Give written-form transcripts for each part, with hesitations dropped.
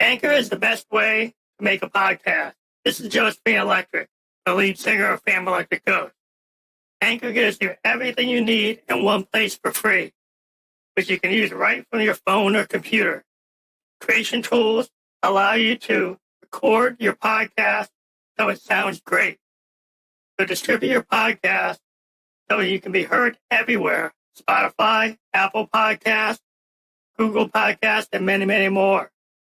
Anchor is the best way to make a podcast. This is Josephine Electric, the lead singer of Family Electric Ghost. Anchor gives you everything you need in one place for free, which you can use right from your phone or computer. Creation tools allow you to record your podcast so it sounds great. So distribute your podcast so you can be heard everywhere. Spotify, Apple Podcasts, Google Podcasts, and many, many more.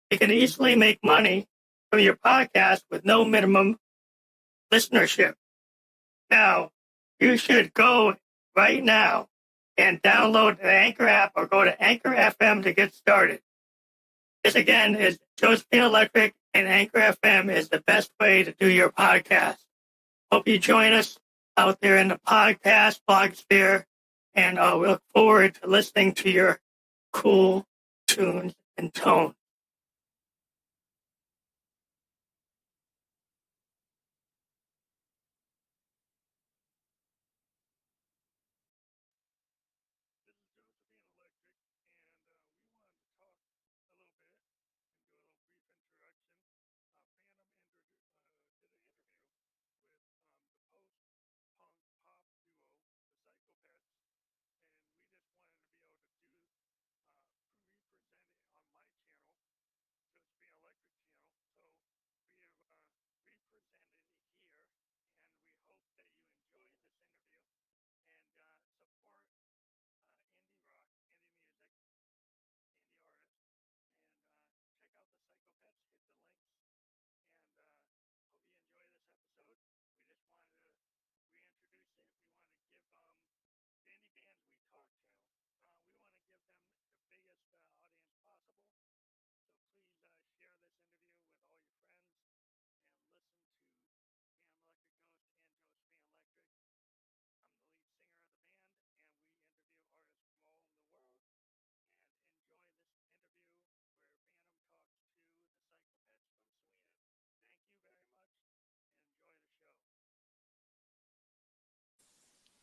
You can easily make money from your podcast with no minimum listenership. Now, you should go right now and download the Anchor app or go to Anchor FM to get started. This again is Josephine Electric, and Anchor FM is the best way to do your podcast. Hope you join us out there in the podcast blogosphere, and we look forward to listening to your cool tunes and tones.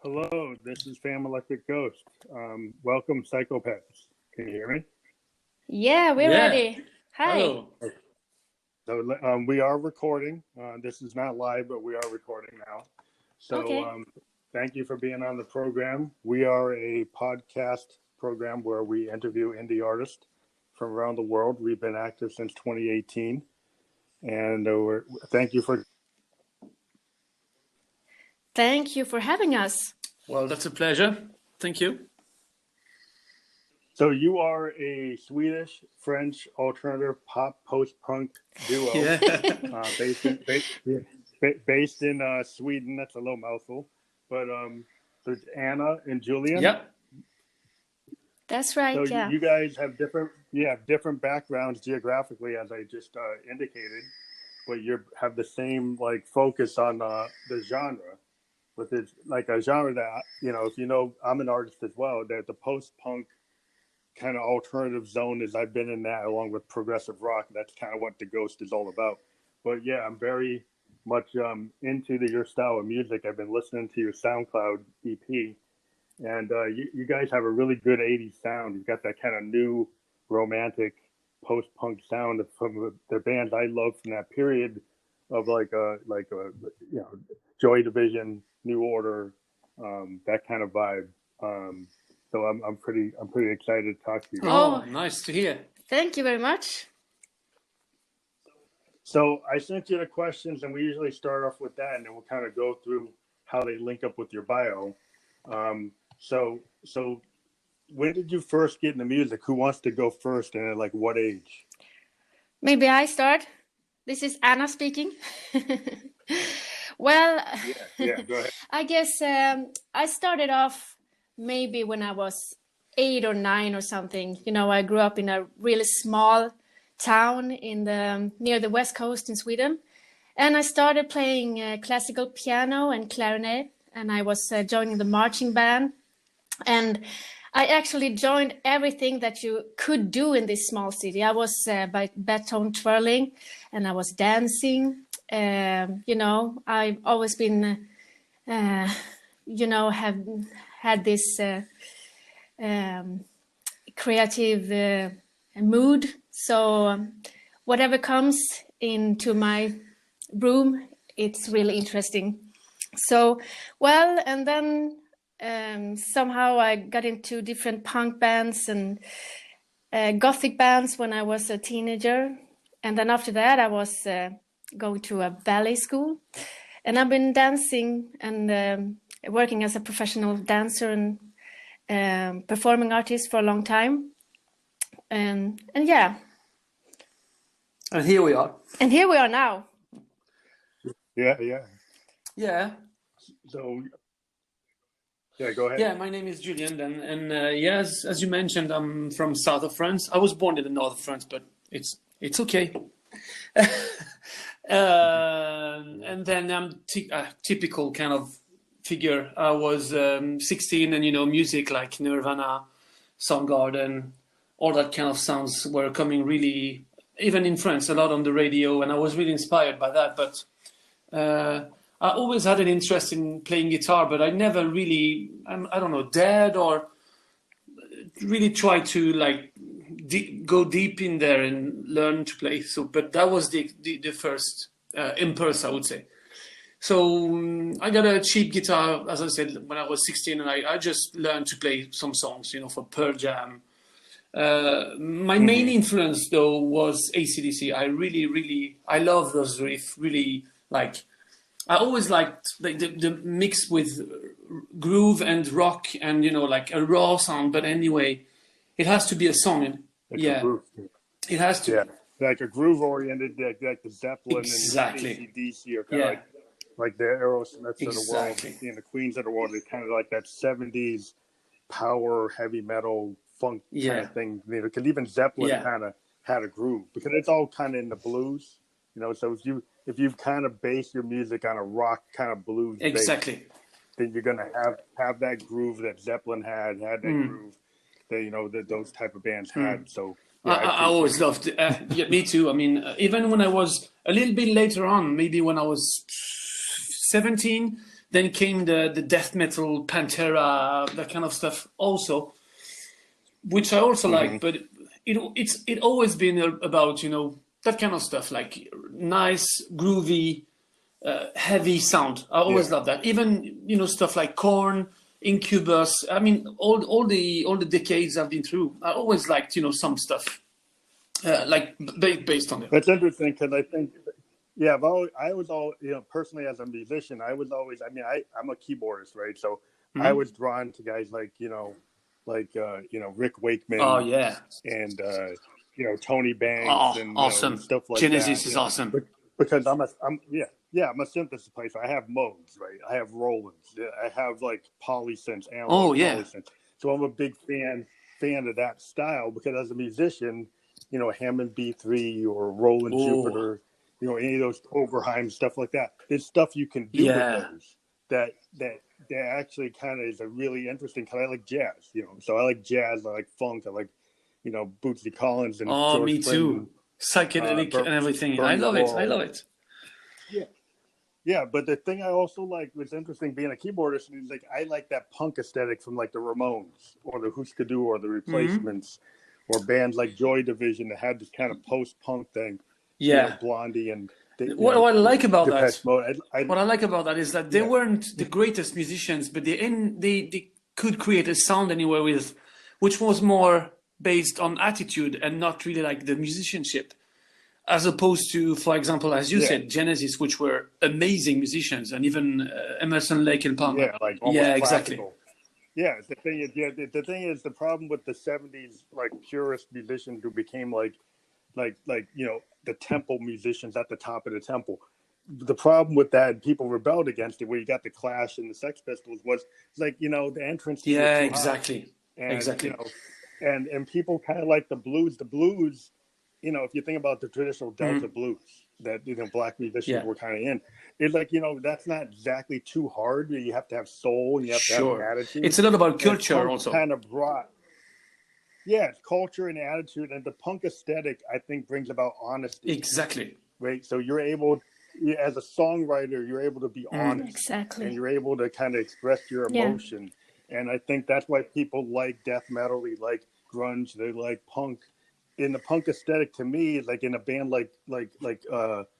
Hello, this is Family Electric Ghost. Welcome, Psychopets. Can you hear me? Yeah, we're ready. Hi. Hello. So we are recording. This is not live, but we are recording now. So thank you for being on the program. We are a podcast program where we interview indie artists from around the world. We've been active since 2018. And thank you for... Thank you for having us. Well, that's a pleasure. Thank you. So you are a Swedish-French alternative pop post-punk duo based in Sweden. That's a little mouthful. But there's Anna and Julian. Yep. That's right, so you guys have different backgrounds geographically, as I just indicated, but you have the same focus on the genre. With it's like a genre that, if you know, I'm an artist as well, that the post-punk kind of alternative zone is I've been in that along with progressive rock. That's kind of what the Ghost is all about. But yeah, I'm very much into your style of music. I've been listening to your SoundCloud EP, and you guys have a really good 80s sound. You've got that kind of new romantic post-punk sound from the bands I love from that period of Joy Division, New Order, that kind of vibe. So I'm pretty excited to talk to you. Oh, nice to hear. Thank you very much. So I sent you the questions, and we usually start off with that, and then we'll kind of go through how they link up with your bio. So when did you first get into music? Who wants to go first, and at what age? Maybe I start. This is Anna speaking. Well, yeah, go ahead. I guess I started off maybe when I was 8 or 9 or something. I grew up in a really small town near the west coast in Sweden, and I started playing classical piano and clarinet, and I was joining the marching band, and I actually joined everything that you could do in this small city. I was by baton twirling, and I was dancing. I've always been, have had this creative mood. So whatever comes into my room, it's really interesting. So, well, and then somehow I got into different punk bands and gothic bands when I was a teenager. And then after that, I was going to a ballet school. And I've been dancing and working as a professional dancer and performing artist for a long time. And yeah. And here we are. And here we are now. Yeah. Yeah. So, yeah, go ahead. Yeah, my name is Julian, and yes, as you mentioned, I'm from south of France. I was born in the north of France, but it's okay. And then I'm a typical kind of figure. I was 16, and music like Nirvana, Soundgarden, all that kind of sounds were coming really, even in France, a lot on the radio, and I was really inspired by that. But I always had an interest in playing guitar, but I never really, I don't know, dared or really tried to like go deep in there and learn to play. So, but that was the first impulse, I would say. So I got a cheap guitar, as I said, when I was 16, and I just learned to play some songs, for Pearl Jam. My main influence, though, was AC/DC. I love those riffs. Really, like, I always liked the mix with groove and rock and, like a raw sound. But anyway, it has to be a song. It has to. Yeah, like a groove-oriented, like the Zeppelin Exactly. and AC/DC are kind of like the Aerosmiths of the world, the Queens of the world. It's kind of like that 70s power, heavy metal, funk kind of thing. Because even Zeppelin kind of had a groove, because it's all kind of in the blues. So if you kind of base your music on a rock kind of blues base, then you're gonna have that groove that Zeppelin had that groove that that those type of bands had. So I always loved it. Me too. I mean, even when I was a little bit later on, maybe when I was 17, then came the death metal, Pantera, that kind of stuff also, which I also like. But it's always been about that kind of stuff, like nice, groovy, heavy sound. I always love that. Even stuff like Korn, Incubus. I mean, all the decades I've been through, I always liked some stuff like based on it. That's interesting, because I think I was personally, as a musician, I was always, I'm a keyboardist, right? So I was drawn to guys like Rick Wakeman. Oh yeah. And Tony Banks and awesome stuff like Genesis that. is awesome. Because I'm a synthesis player. So I have modes, right? I have Rolands. I have like polysynths, analog polysynths. So I'm a big fan of that style, because as a musician, Hammond B3 or Roland Jupiter, any of those Oberheim, stuff like that. There's stuff you can do with those that actually kind of is a really interesting, because I like jazz, so I like jazz, I like funk, I like, Bootsy Collins and George me too. Psychedelic and everything. I love it. Yeah, but the thing I also like was interesting being a keyboardist is like I like that punk aesthetic from like the Ramones or the Husker Du or the Replacements or bands like Joy Division that had this kind of post-punk thing. Blondie and what I like about that. What I like about that is that they weren't the greatest musicians, but they could create a sound anywhere which was more based on attitude and not really like the musicianship, as opposed to, for example, as you said, Genesis, which were amazing musicians, and even Emerson, Lake and Palmer. Exactly. Yeah, the thing is, the problem with the 70s like purist musicians who became like the temple musicians at the top of the temple. The problem with that, people rebelled against it, where you got the Clash and the Sex Pistols, was like the entrance. Exactly. And people kind of like the blues. The blues, if you think about the traditional Delta blues that black musicians were kind of in, it's like that's not exactly too hard. You have to have soul and you have to have attitude. It's a lot about culture also. Kind of brought. Yeah, it's culture and attitude, and the punk aesthetic, I think, brings about honesty. Exactly. Right. So you're able, as a songwriter, you're able to be honest. Exactly. And you're able to kind of express your emotion. And I think that's why people like death metal, they like grunge, they like punk, in the punk aesthetic, to me, like in a band like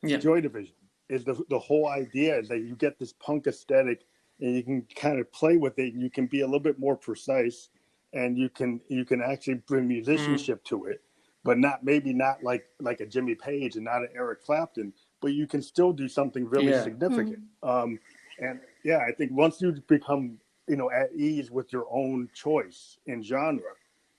Yeah. Joy Division, is the whole idea is that you get this punk aesthetic and you can kind of play with it, and you can be a little bit more precise, and you can actually bring musicianship to it, but not like a Jimmy Page and not an Eric Clapton, but you can still do something really significant. And yeah, I think once you become, at ease with your own choice in genre,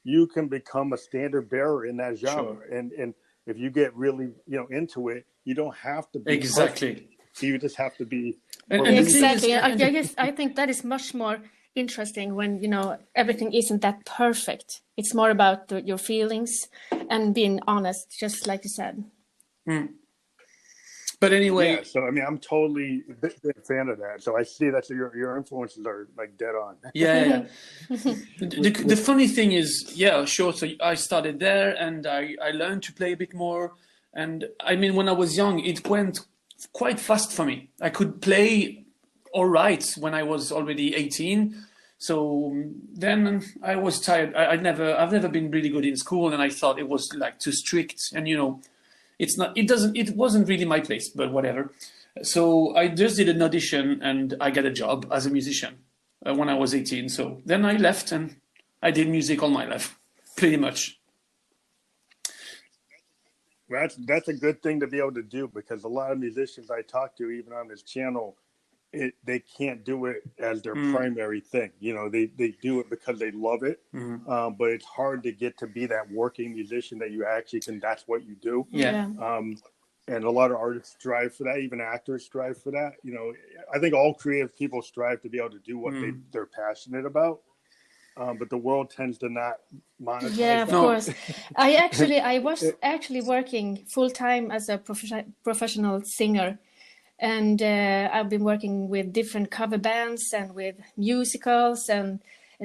you can become a standard bearer in that genre. And if you get really, into it, you don't have to be Exactly. perfect. You just have to be. Exactly. I think that is much more interesting when, everything isn't that perfect. It's more about your feelings and being honest, just like you said. But anyway, yeah. So I mean, I'm totally a big fan of that. So I see that your influences are like dead on. Yeah. The funny thing is, yeah, sure. So I started there, and I learned to play a bit more. And I mean, when I was young, it went quite fast for me. I could play all right when I was already 18. So then I was tired. I've never been really good in school, and I thought it was like too strict. And it wasn't really my place, but whatever. So I just did an audition, and I got a job as a musician when I was 18. So then I left, and I did music all my life, pretty much. That's a good thing to be able to do, because a lot of musicians I talk to, even on this channel, they can't do it as their primary thing. They do it because they love it, but it's hard to get to be that working musician that you actually can. That's what you do. Yeah. And a lot of artists strive for that. Even actors strive for that. I think all creative people strive to be able to do what they're passionate about. But the world tends to not monetize. Yeah, of course. I was actually working full time as a professional singer, and I've been working with different cover bands and with musicals and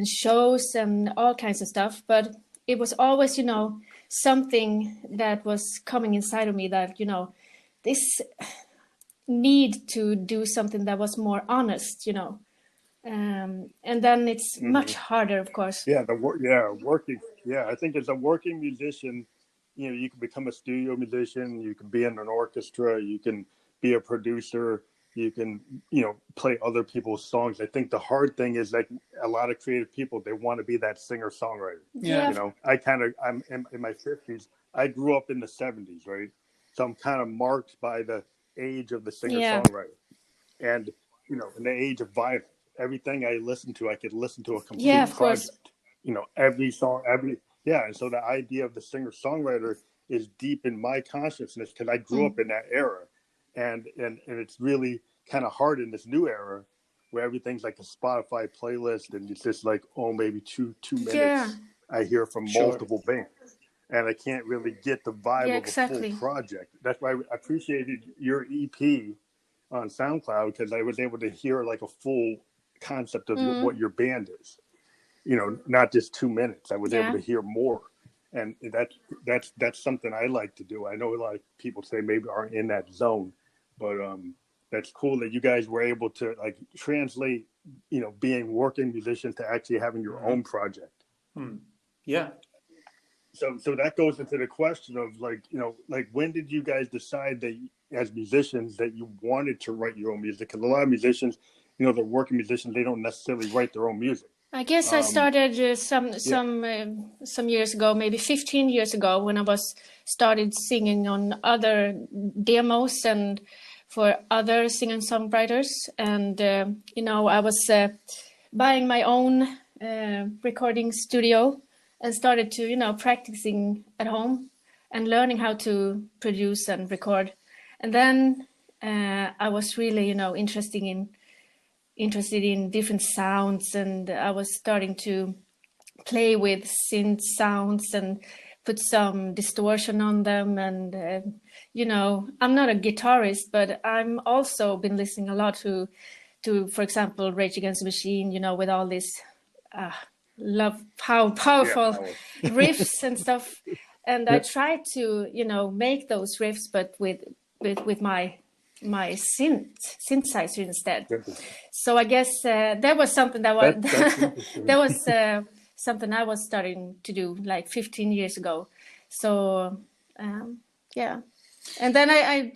shows and all kinds of stuff. But it was always, something that was coming inside of me that, this need to do something that was more honest, and then it's much harder, of course. Yeah, working. Yeah, I think as a working musician, you can become a studio musician. You can be in an orchestra. You can be a producer. You can, play other people's songs. I think the hard thing is like a lot of creative people, they want to be that singer-songwriter. Yeah. I'm in my 50s. I grew up in the 70s, right? So I'm kind of marked by the age of the singer-songwriter, and in the age of vinyl. Everything I listen to, I could listen to a complete project. Every song, and so the idea of the singer-songwriter is deep in my consciousness because I grew up in that era, and it's really kind of hard in this new era where everything's like a Spotify playlist, and it's just like, maybe two minutes I hear from multiple bands, and I can't really get the vibe of a full project. That's why I appreciated your EP on SoundCloud, because I was able to hear like a full concept of what your band is, not just 2 minutes. I was able to hear more, and that's something I like to do. I know a lot of people say maybe aren't in that zone, but that's cool that you guys were able to like translate, being working musicians to actually having your own project. Yeah. So that goes into the question of like, when did you guys decide that as musicians that you wanted to write your own music? Because a lot of musicians, they're working musicians, they don't necessarily write their own music. I guess I started some years ago, maybe 15 years ago, when I started singing on other demos and for other singer-songwriters. And, I was buying my own recording studio and started to, practicing at home and learning how to produce and record. And then I was really, interested in different sounds, and I was starting to play with synth sounds and put some distortion on them. And I'm not a guitarist, but I'm also been listening a lot to for example, Rage Against the Machine, with all this powerful riffs and stuff. And I tried to make those riffs, but with my synthesizer instead. So I guess that was something that was something I was starting to do like 15 years ago. So yeah, and then I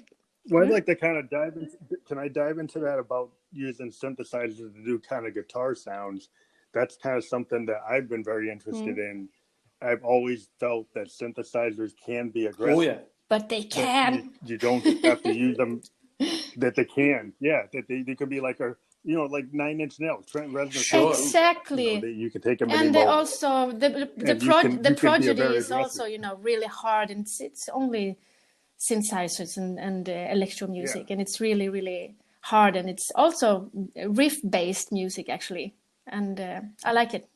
Well, I'd like to kind of dive into. Can I dive into that about using synthesizers to do kind of guitar sounds? That's kind of something that I've been very interested in. I've always felt that synthesizers can be aggressive. Oh yeah. but they That can. you don't just have to use them. That they can, yeah. That they could be like like 9 Inch Nails, Trent Reznor. Sure. Exactly. You can take them And anymore. also the And you can be prodigy very is aggressive. also really hard, and it's only synthesizers and electro music, and it's really really hard, and it's also riff based music actually, and I like it.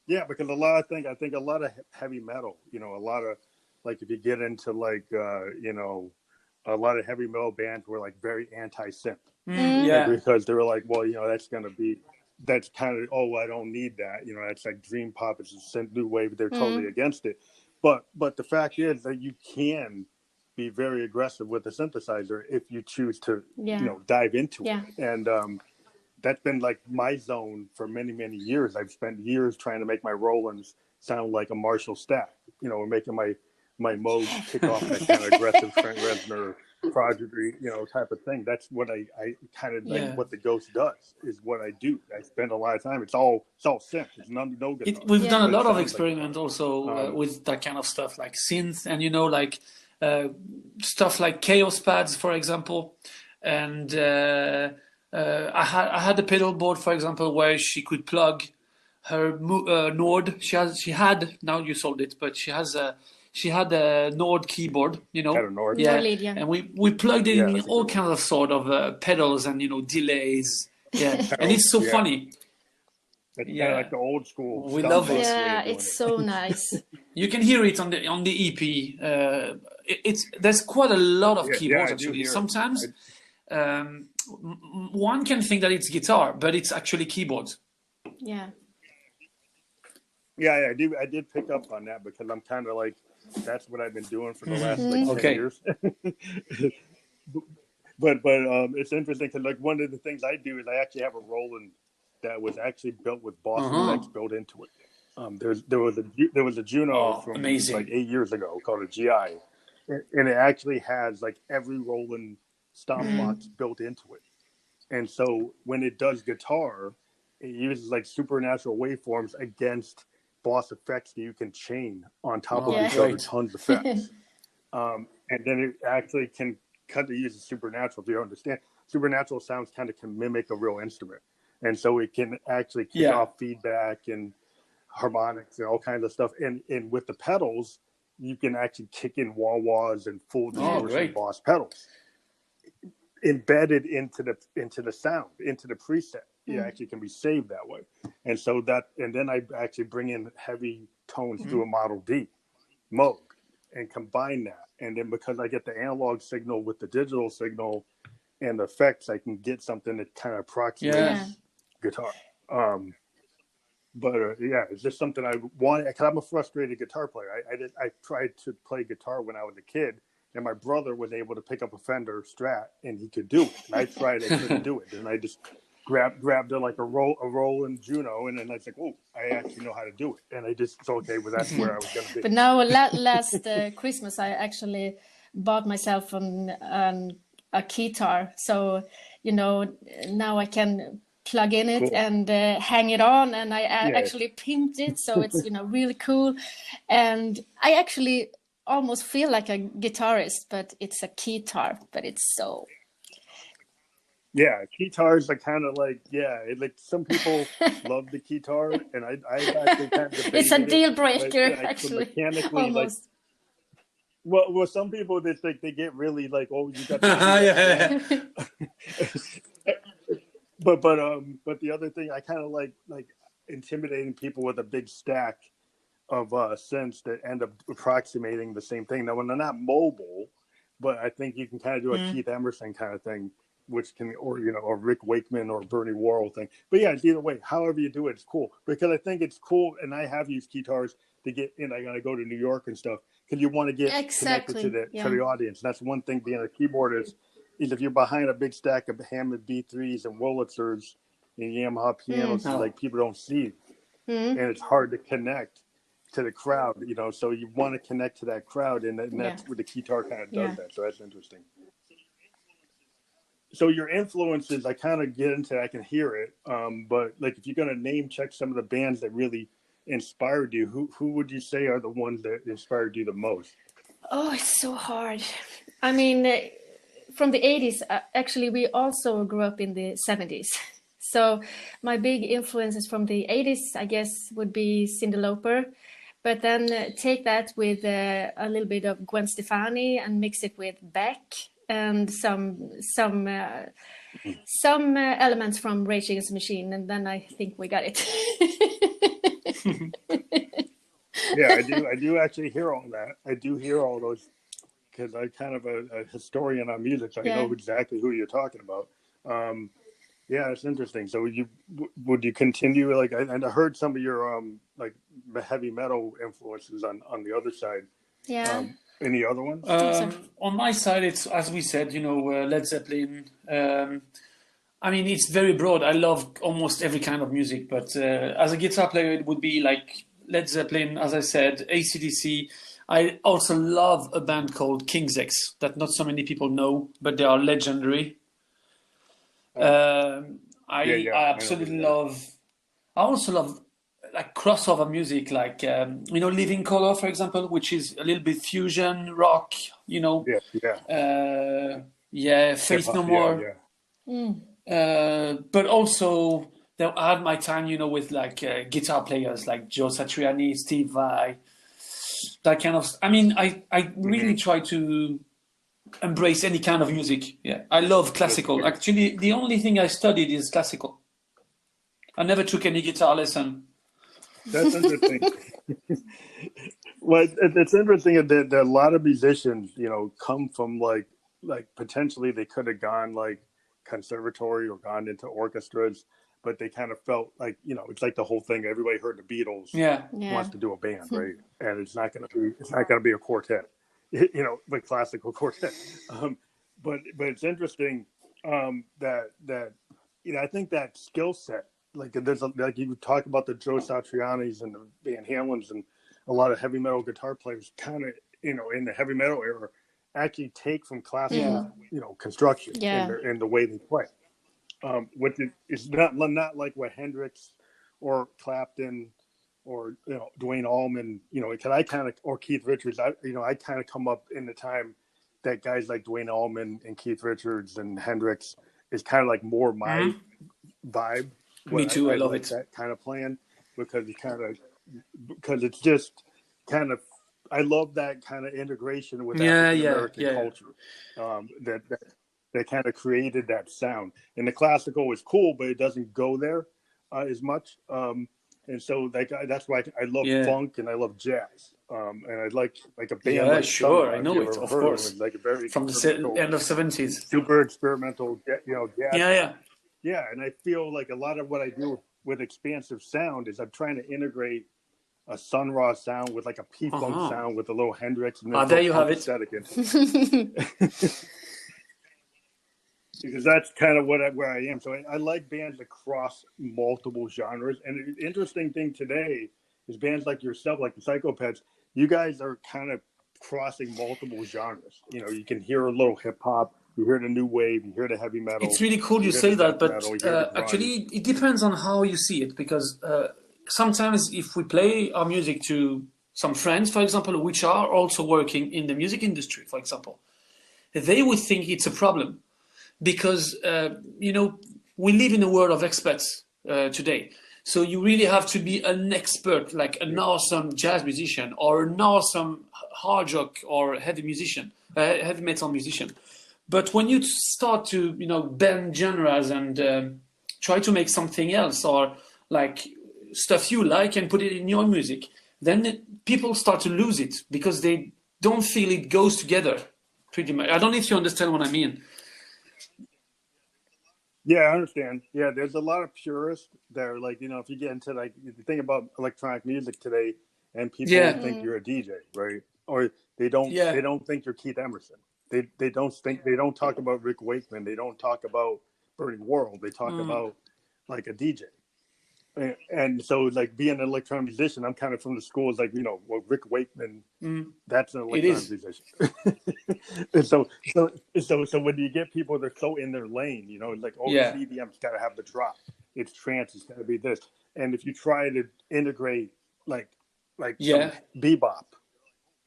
Yeah, because I think a lot of heavy metal, a lot of, like, if you get into like, a lot of heavy metal bands were like very anti-synth. Yeah. Because they were like, well, that's kind of, oh, I don't need that. That's like dream pop. It's a synth new wave. They're totally against it. But the fact is that you can be very aggressive with a synthesizer if you choose to, dive into it. And that's been like my zone for many, many years. I've spent years trying to make my Rolands sound like a Marshall stack, making my Moog kick off that kind of aggressive Trent Reznor prodigy, type of thing. That's what I kind of like what the Ghost does is what I do. I spend a lot of time. It's all synth. It's no guitar. We've done a lot of sounds experiment like also with that kind of stuff, like synth, and like stuff like chaos pads, for example. And I had a pedal board, for example, where she could plug her Nord. She had now you sold it, but she had a Nord keyboard, Had a Nord. Yeah, Nord lead, yeah. and we plugged it in that's a all good kinds of sort of pedals and delays. Yeah, and it's so Yeah. funny. It's kind Yeah. of like the old school. We love it. Stumbler way Yeah, of doing it's it. so nice. You can hear it on the EP. There's quite a lot of Yeah, keyboards I do actually. hear it. Sometimes one can think that it's guitar, but it's actually keyboards. Yeah. Yeah, I did pick up on that because I'm kind of like, that's what I've been doing for the last like 10 Okay. years. but it's interesting because like one of the things I do is I actually have a Roland that was actually built with Boss effects built into it. There was a Juno from amazing. like 8 years ago called a GI, and it actually has like every Roland stomp box built into it. And so when it does guitar, it uses like supernatural waveforms against Boss effects that you can chain on top of each other, great. tons of effects. And then it actually can kind of use supernatural. If you understand, supernatural sounds kind of can mimic a real instrument. And so it can actually kick off feedback and harmonics and all kinds of stuff. And with the pedals, you can actually kick in wah-wahs and full distortion Boss pedals embedded into the sound, into the preset. It actually can be saved that way. And so and then I actually bring in heavy tones through a Model D Moog and combine that. And then because I get the analog signal with the digital signal and the effects, I can get something that kind of approximates guitar. But it's just something I want, because I'm a frustrated guitar player. I tried to play guitar when I was a kid, and my brother was able to pick up a Fender Strat, and he could do it. And I tried, I couldn't do it. And I just grabbed like a Roland Juno, and then I was like, oh, I actually know how to do it. And I just, so okay, well, that's where I was going to be. But now, last Christmas, I actually bought myself a guitar. So, now I can plug in it and hang it on, and I actually pimped it, so it's really cool. And I actually almost feel like a guitarist, but it's a guitar, but it's so... Yeah, guitars are kind of like, like some people love the guitar, and I actually kind of debated it's a deal breaker, like, actually, mechanically, almost. Like, well, some people they get really like, oh, you got to But the other thing, I kind of like intimidating people with a big stack of synths that end up approximating the same thing. Now, when they're not mobile, but I think you can kind of do a Keith Emerson kind of thing, which can, or Rick Wakeman or Bernie Worrell thing. But yeah, either way, however you do it, it's cool, because I think it's cool, and I have used guitars to get in. I gotta go to New York and stuff because you want to get connected to the audience. And that's one thing being a keyboardist. Is if you're behind a big stack of Hammond B3s and Wurlitzers and Yamaha pianos, like people don't see, and it's hard to connect. to the crowd, you know, so you want to connect to that crowd, and that's where the guitar kind of does that. So that's interesting. So your influences, I kind of get into, I can hear it. But like, if you're going to name check some of the bands that really inspired you, who would you say are the ones that inspired you the most? Oh, it's so hard. I mean, from the 80s, actually, we also grew up in the 70s. So my big influences from the 80s, I guess, would be Cyndi Lauper. But then take that with a little bit of Gwen Stefani and mix it with Beck and some elements from Rage Against the Machine, and then I think we got it. Yeah, I do actually hear all that. I do hear all those because I'm kind of a historian on music, so I know exactly who you're talking about. Yeah, it's interesting. So would you continue, like, and I heard some of your like heavy metal influences on the other side. Yeah. Any other ones? On my side, it's, as we said, Led Zeppelin. I mean, it's very broad. I love almost every kind of music, but as a guitar player, it would be like Led Zeppelin, as I said, AC/DC. I also love a band called King's X that not so many people know, but they are legendary. I absolutely love. I also love like crossover music, like Living Colour, for example, which is a little bit fusion rock. Faith No More. But also, I had my time, with like guitar players like Joe Satriani, Steve Vai, that kind of. I mean, I really try to embrace any kind of music. Yeah, I love classical. Actually, the only thing I studied is classical. I never took any guitar lesson. That's interesting. Well, it's interesting that a lot of musicians, come from like potentially they could have gone like conservatory or gone into orchestras, but they kind of felt like, it's like the whole thing. Everybody heard the Beatles wants to do a band, right? And it's not going to be a quartet, the classical quartet. But it's interesting that I think that skill set, like like you talk about the Joe Satrianis and the Van Halens and a lot of heavy metal guitar players kind of, in the heavy metal era, actually take from classical, construction in the way they play. It's not like what Hendrix or Clapton or Duane Allman, or Keith Richards. I kind of come up in the time that guys like Duane Allman and Keith Richards and Hendrix is kind of like more my vibe. Me too. I love like it. That kind of playing because it's just kind of. I love that kind of integration with African American culture. That kind of created that sound. And the classical is cool, but it doesn't go there as much. And so that's why I love funk and I love jazz. And I like a band. Yeah, like sure, Sunrise. I know it, of course. Like a very from the end of 70s. Super experimental, jazz. Yeah. And I feel like a lot of what I do with expansive sound is I'm trying to integrate a Sun Ra sound with like a P-Funk sound with a little Hendrix. And there you have it. Because that's kind of where I am. So I like bands across multiple genres. And the interesting thing today is bands like yourself, like the Psychopets, you guys are kind of crossing multiple genres. You can hear a little hip hop, you hear the new wave, you hear the heavy metal. It's really cool you say that, but actually it depends on how you see it, because sometimes if we play our music to some friends, for example, which are also working in the music industry, for example, they would think it's a problem because, we live in a world of experts today. So you really have to be an expert, like an awesome jazz musician or an awesome hard rock or heavy metal musician. But when you start to, bend genres and try to make something else or like stuff you like and put it in your music, then people start to lose it because they don't feel it goes together pretty much. I don't know if you understand what I mean. Yeah, I understand. Yeah, there's a lot of purists that are like, if you get into like, if you think about electronic music today and people think you're a DJ, right? Or they don't think you're Keith Emerson. They don't talk about Rick Wakeman. They don't talk about Burning World. They talk about like a DJ. And so, like, being an electronic musician, I'm kind of from the schools, like, well, Rick Wakeman, that's an It electronic is. musician. And so when you get people that are so in their lane, like, oh, it's Yeah. EDM, it's got to have the drop. It's trance, it's got to be this. And if you try to integrate, like Yeah. some bebop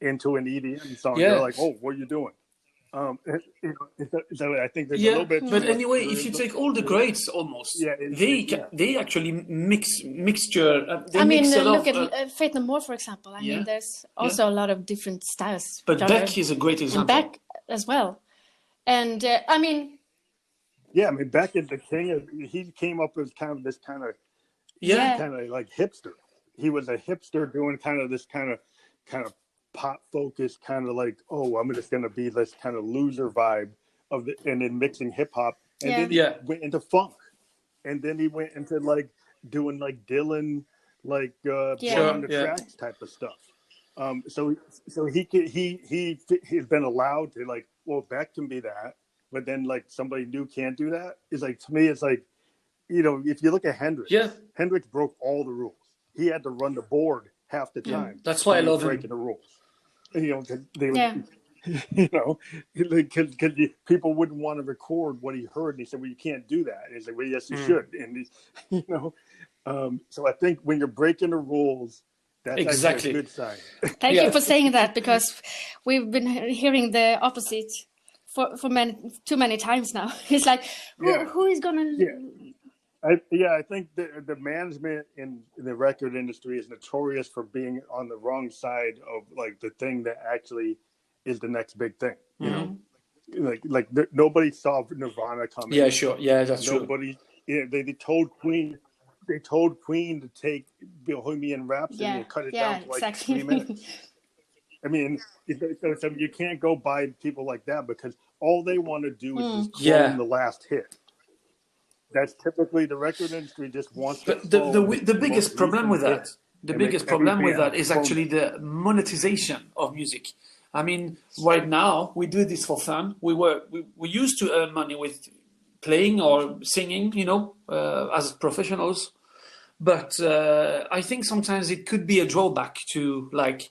into an EDM song, Yeah. they're like, oh, what are you doing? So I think there's a Yeah, little bit. but anyway, if you take all the greats, almost they actually mixture. They I mean, mix a lot look of, at Faith No More, for example. I Yeah. mean, there's also a lot of different styles. but genre. Beck is a great And example. Beck as well. And I mean, Yeah, I mean, Beck is the king of. He came up with kind of this kind of Yeah. like hipster. He was a hipster doing kind of this kind of pop focused, kind of like, oh, I'm just gonna be this kind of loser vibe of the, and then mixing hip hop, and then he went into funk, and then he went into like doing like Dylan, like on the tracks type of stuff. So he's been allowed to, like, well, Beck can be that, but then like somebody new can't do that. It's like, to me, it's like, if you look at Hendrix, Hendrix broke all the rules. He had to run the board half the time. That's why I love breaking him. the rules. Because people wouldn't want to record what he heard, and he said, well, you can't do that. And he's like, well, yes, you should. And so I think when you're breaking the rules, that's actually a good sign. Thank you for saying that, because we've been hearing the opposite for too many times now. It's like, who is gonna? I think the management in the record industry is notorious for being on the wrong side of like the thing that actually is the next big thing. You know, like nobody saw Nirvana coming. Yeah, sure. Yeah, that's nobody. true. They told Queen. They told Queen to take Bohemian Rhapsody and cut it down to like 3 minutes. I mean, so you can't go by people like that, because all they want to do is just clone the last hit. That's typically the record industry just wants to. But the biggest problem with that, is actually the monetization of music. I mean, right now we do this for fun. We used to earn money with playing or singing, as professionals. But I think sometimes it could be a drawback to, like,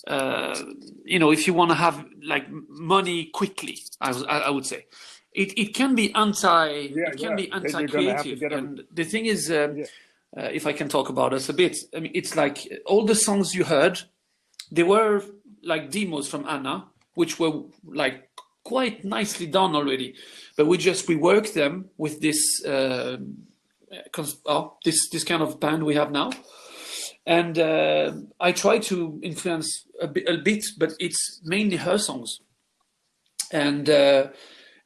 if you want to have like money quickly, I would say. It can be anti-creative, and the thing is, if I can talk about us a bit, I mean, it's like all the songs you heard, they were like demos from Anna, which were like quite nicely done already, but we just reworked them with this this kind of band we have now, and I try to influence a bit, but it's mainly her songs, and.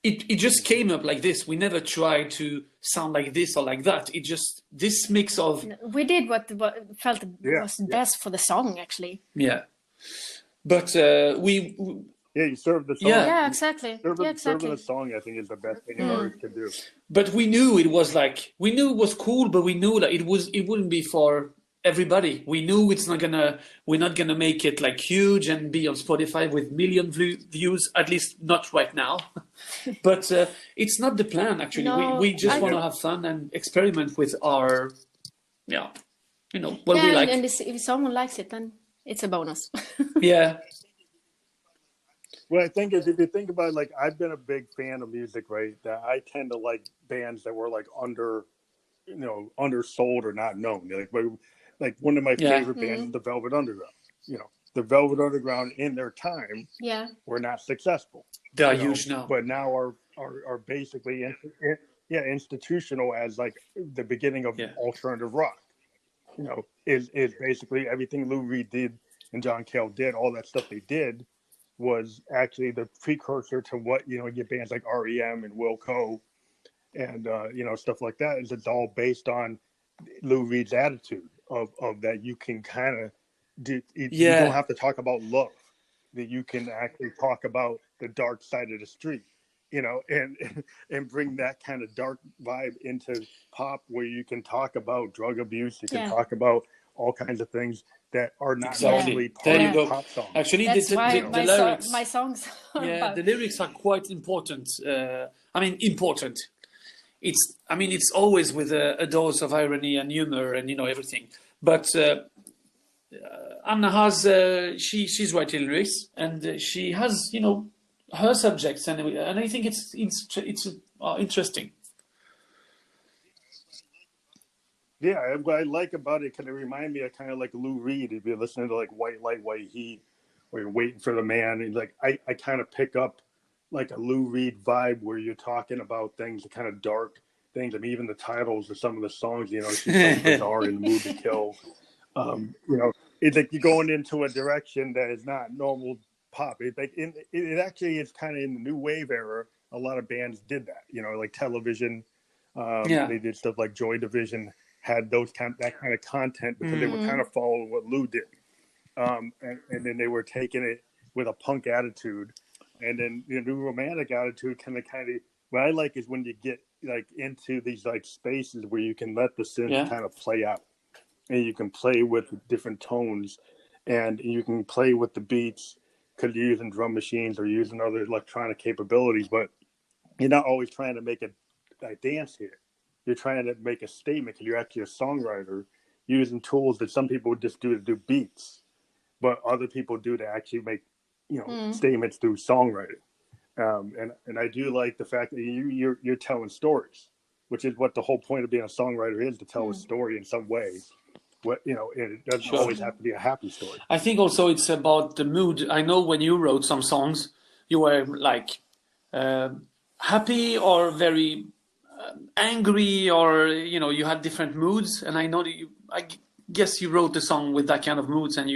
It just came up like this. We never tried to sound like this or like that. It just, this mix of... We did what felt was best for the song, actually. Yeah. But you serve the song. Yeah, exactly. Serving the song, I think, is the best thing an artist can do. But we knew it was like, we knew it was cool, but we knew that it wouldn't be for everybody. We knew we're not gonna make it like huge and be on Spotify with million views, at least not right now. But it's not the plan, actually. No, we just want to have fun and experiment with our, what we like. And if someone likes it, then it's a bonus. Yeah. Well, I think if you think about it, like, I've been a big fan of music, right? That I tend to like bands that were like undersold or not known. Like one of my favorite bands is the Velvet Underground. The Velvet Underground in their time were not successful. They are huge now. But now are basically institutional as like the beginning of alternative rock. Is basically everything Lou Reed did and John Cale did, all that stuff they did was actually the precursor to what, you get bands like REM and Wilco and stuff like that. It's all based on Lou Reed's attitude of that you can kind of you don't have to talk about love, that you can actually talk about the dark side of the street, and bring that kind of dark vibe into pop, where you can talk about drug abuse, you can talk about all kinds of things that are not actually part of pop songs. Actually, that's why the lyrics, my songs are the lyrics are quite important. Important. it's always with a dose of irony and humor and everything. But Anna has she's writing lyrics, and she has her subjects, and I think it's interesting. Yeah, what I like about it, kind of remind me of kind of like Lou Reed. If you're listening to like White Light, White Heat, or you're waiting for the man, and like I kind of pick up like a Lou Reed vibe where you're talking about things, the kind of dark things. I mean, even the titles of some of the songs, she's so bizarre in the mood to kill. It's like you're going into a direction that is not normal pop. It's like it actually is kind of in the new wave era. A lot of bands did that, like Television. They did stuff like Joy Division had that kind of content because they were kind of following what Lou did. And then they were taking it with a punk attitude, and then the new romantic attitude kind of what I like is when you get like into these like spaces where you can let the synth kind of play out, and you can play with different tones, and you can play with the beats because you're using drum machines or using other electronic capabilities, but you're not always trying to make a dance here. You're trying to make a statement because you're actually a songwriter using tools that some people just do to do beats, but other people do to actually make statements through songwriting. And I do like the fact that you're telling stories, which is what the whole point of being a songwriter is, to tell a story in some way. It doesn't always have to be a happy story. I think also it's about the mood. I know when you wrote some songs, you were like happy or very angry, or you had different moods. And I know that I guess you wrote the song with that kind of moods, and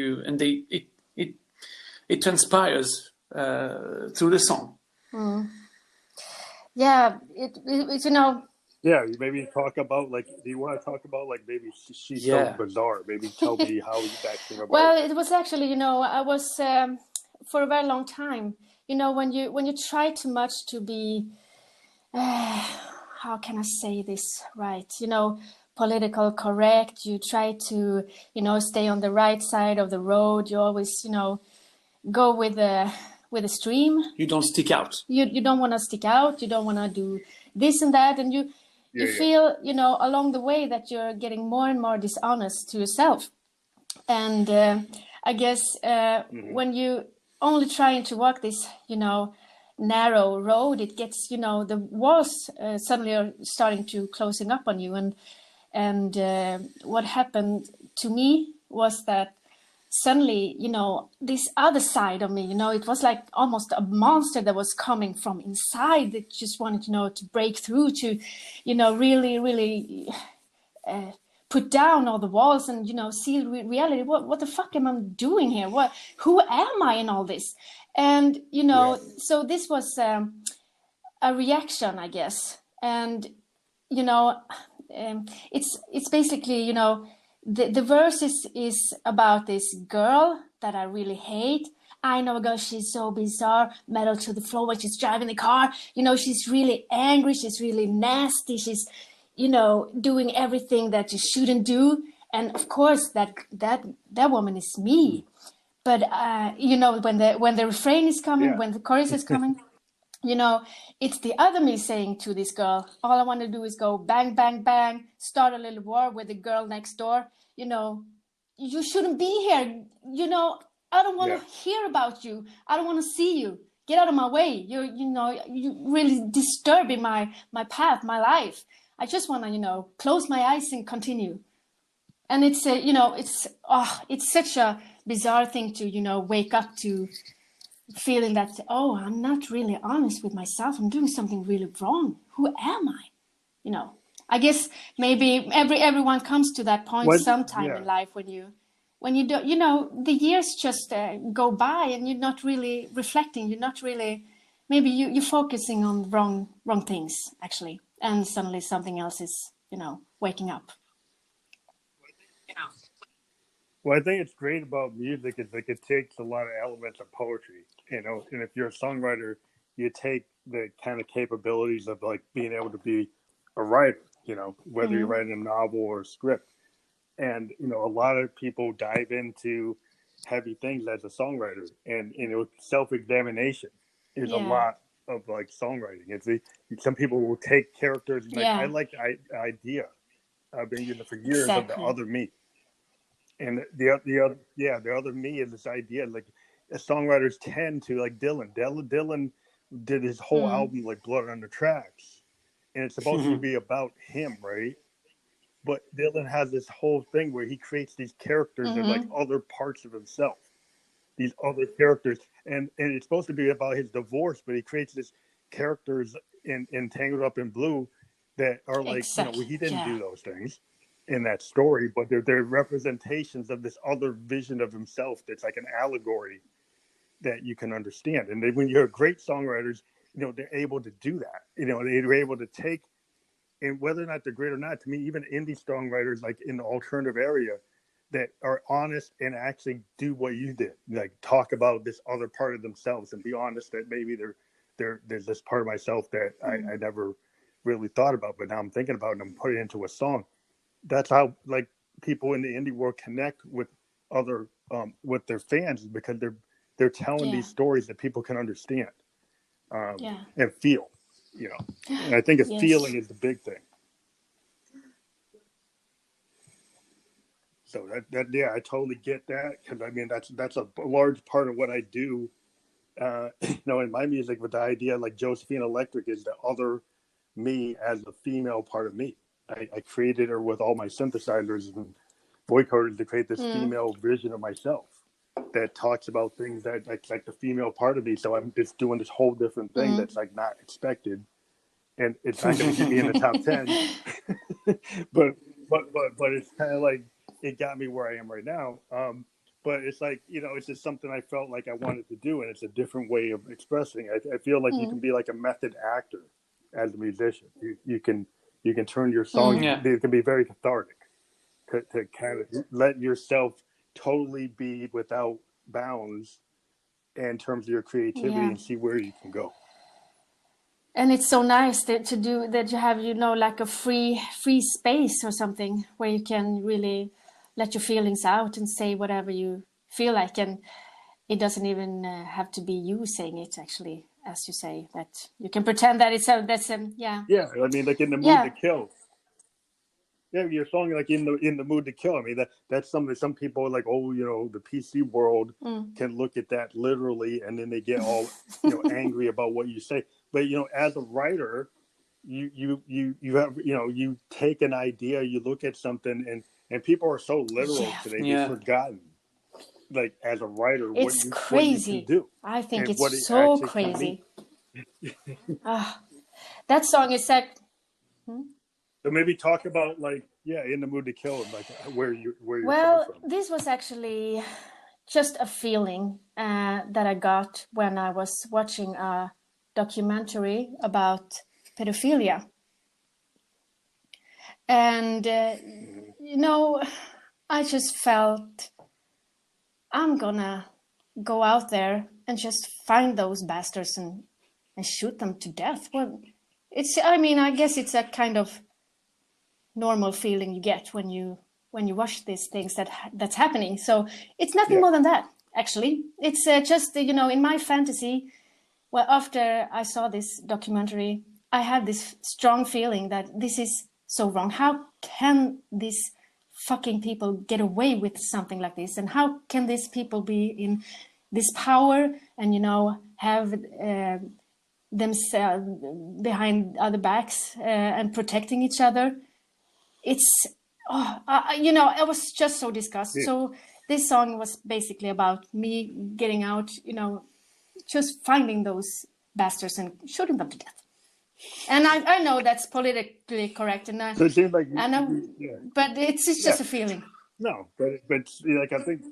it transpires through the song. Yeah, it's Yeah, maybe talk about do you want to talk about maybe she's so bizarre? Maybe tell me how that came about. Well, it was actually I was for a very long time. When you try too much to be, how can I say this right? Political correct. You try to stay on the right side of the road. You always go with the stream. You don't stick out. You don't want to stick out. You don't want to do this and that, and you feel along the way that you're getting more and more dishonest to yourself. And I guess when you only trying to walk this narrow road, it gets the walls suddenly are starting to closing up on you. And what happened to me was that suddenly, this other side of me, it was like almost a monster that was coming from inside that just wanted, to break through, to, really, really put down all the walls and, see reality. What the fuck am I doing here? Who am I in all this? And, so this was a reaction, I guess. And, it's basically, the verse is about this girl that I really hate. I know a girl, she's so bizarre, metal to the floor when she's driving the car. She's really angry, she's really nasty, she's, doing everything that you shouldn't do. And of course, that woman is me. But when the refrain is coming, when the chorus is coming, it's the other me saying to this girl, all I want to do is go bang, bang, bang, start a little war with the girl next door. You shouldn't be here. I don't want to hear about you. I don't want to see you. Get out of my way. You really disturbing my path, my life. I just want to, close my eyes and continue. And it's, it's such a bizarre thing to, wake up to, feeling that, I'm not really honest with myself. I'm doing something really wrong. Who am I? I guess maybe everyone comes to that point sometime in life when you don't, the years just go by and you're not really reflecting. You're not really, maybe you're focusing on wrong things actually. And suddenly something else is, waking up. Well, I think it's great about music is it takes a lot of elements of poetry, and if you're a songwriter, you take the kind of capabilities of being able to be a writer, whether you're writing a novel or a script. And, a lot of people dive into heavy things as a songwriter, and, self-examination is a lot of like songwriting. Some people will take characters and I like the idea. I've been using it for years of the other me, and the other me is this idea like songwriters tend to like Dylan did his whole album like Blood on the Tracks, and it's supposed to be about him, right? But Dylan has this whole thing where he creates these characters that are like other parts of himself, these other characters, and it's supposed to be about his divorce, but he creates these characters in Tangled Up in Blue that are like, he didn't do those things in that story, but they're representations of this other vision of himself that's like an allegory that you can understand. And when you're great songwriters, they're able to do that. They're able to take, and whether or not they're great or not, to me, even indie songwriters like in the alternative area that are honest and actually do what you did, like talk about this other part of themselves and be honest that maybe there's this part of myself that I never really thought about, but now I'm thinking about it and I'm putting it into a song. That's how like people in the indie world connect with other with their fans, because they're telling these stories that people can understand and feel, And I think feeling is the big thing. So that I totally get that, because I mean that's a large part of what I do. In my music, with the idea like Josephine Electric is the other me as the female part of me. I created her with all my synthesizers and vocoders to create this female vision of myself that talks about things that like the female part of me. So I'm just doing this whole different thing that's like not expected, and it's not going to get me in the top 10. but it's kind of like it got me where I am right now. But it's like, it's just something I felt like I wanted to do, and it's a different way of expressing. I feel like you can be like a method actor as a musician. You can turn your song. It can be very cathartic to kind of let yourself totally be without bounds in terms of your creativity and see where you can go. And it's so nice to do that. You have, like a free space or something where you can really let your feelings out and say whatever you feel like. And it doesn't even have to be you saying it, actually, as you say, that you can pretend that yeah. Yeah. I mean, like in the mood to kill. Yeah, your song like in the mood to kill. I mean, that's something some people are like, the PC world can look at that literally, and then they get all angry about what you say. But as a writer, you have you take an idea, you look at something, and people are so literal today, they've forgotten. Like as a writer, it's what you can do. I think it's so crazy. That song is like. So maybe talk about like in the mood to kill, and like where you're well, coming from. This was actually just a feeling that I got when I was watching a documentary about pedophilia, and I just felt I'm gonna go out there and just find those bastards and shoot them to death. Well, I guess it's a kind of normal feeling you get when you watch these things that's happening. So it's nothing more than that, actually. It's just in my fantasy. Well, after I saw this documentary, I had this strong feeling that this is so wrong. How can these fucking people get away with something like this? And how can these people be in this power and have themselves behind other backs and protecting each other? It's I was just so disgusted. So this song was basically about me getting out, just finding those bastards and shooting them to death. And I know that's politically correct, and so it seems like I know, but it's just a feeling. No, but like I think,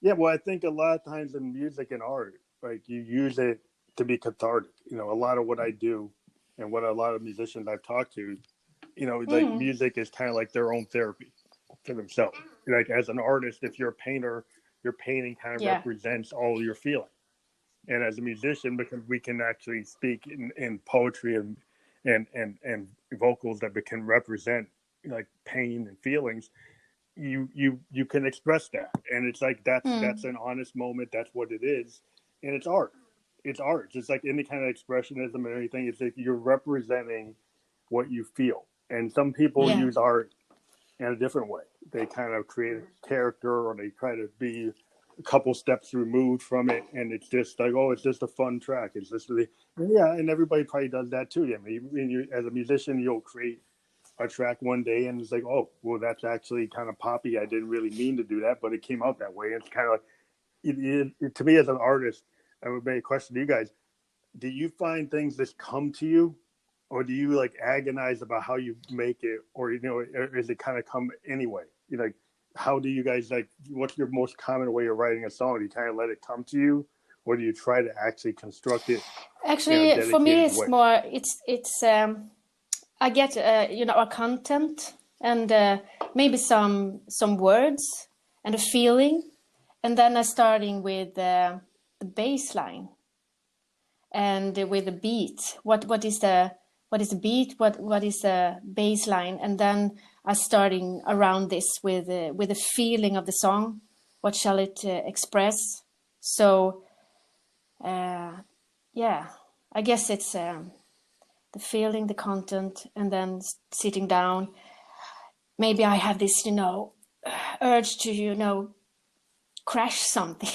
well, I think a lot of times in music and art, like you use it to be cathartic. A lot of what I do and what a lot of musicians I've talked to, like music is kind of like their own therapy for themselves. Like as an artist, if you're a painter, your painting kind of represents all your feeling. And as a musician, because we can actually speak in poetry and vocals that can represent like pain and feelings, you can express that. And it's like that's an honest moment. That's what it is, and it's art. it's art. It's like any kind of expressionism or anything. It's like you're representing what you feel. And some people Yeah. use art in a different way. They kind of create a character, or they try to be a couple steps removed from it, and it's just like, oh, it's just a fun track. It's just really, yeah, and everybody probably does that too. I mean, you, as a musician, you'll create a track one day, and it's like, oh, well, that's actually kind of poppy. I didn't really mean to do that, but it came out that way. It's kind of like, to me as an artist, I would make a question to you guys: do you find things just come to you, or do you like agonize about how you make it, or or is it kind of come anyway? Like, how do you guys like? What's your most common way of writing a song? Do you kind of let it come to you, or do you try to actually construct it? Actually, for me, it's way? more. It's. I get a content and maybe some words and a feeling, and then I'm starting with the bass line and with the beat. What is the beat? What is the bass line? And then I'm starting around this with the feeling of the song. What shall it express? So, yeah, I guess it's the feeling, the content, and then sitting down. Maybe I have this, urge to, crash something,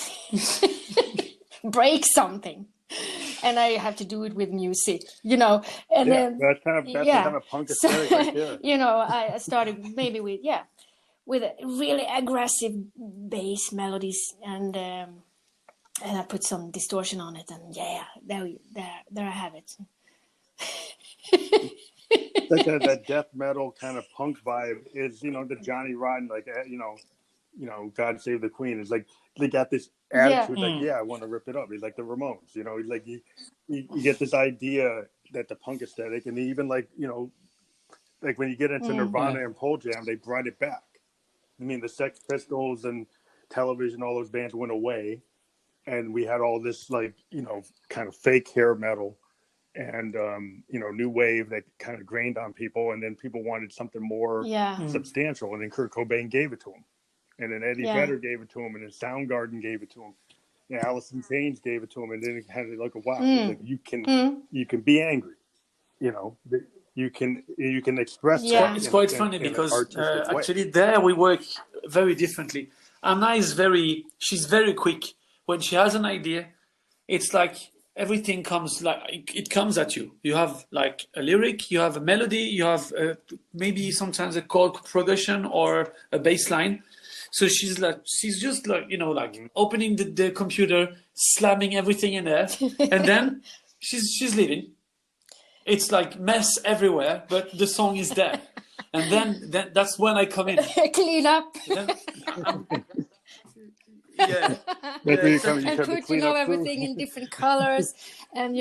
break something. And I have to do it with music, and then that's kind of punk aesthetic right there. I started maybe with a really aggressive bass melodies, and I put some distortion on it, and there I have it. that death metal kind of punk vibe is, the Johnny Rotten, like, God Save the Queen. It's like they got this attitude, like, I want to rip it up. He's like the Ramones, he's like you get this idea that the punk aesthetic, and even like like when you get into Nirvana and Pearl Jam, they brought it back. I mean, the Sex Pistols and Television, all those bands went away, and we had all this like kind of fake hair metal and new wave that kind of grained on people, and then people wanted something more substantial, and then Kurt Cobain gave it to him, and then Eddie Vedder gave it to him, and then Soundgarden gave it to him, and Alice in Chains gave it to him, and then it had like, wow, like you can be angry, you can express that. It's quite funny because actually there we work very differently. Anna she's very quick. When she has an idea, it's like everything comes it comes at you. You have like a lyric, you have a melody, you have maybe sometimes a chord progression or a bass line. So she's just like, opening the computer, slamming everything in there, and then she's leaving. It's like mess everywhere, but the song is there. And then that's when I come in. Clean up. And put everything in different colors, and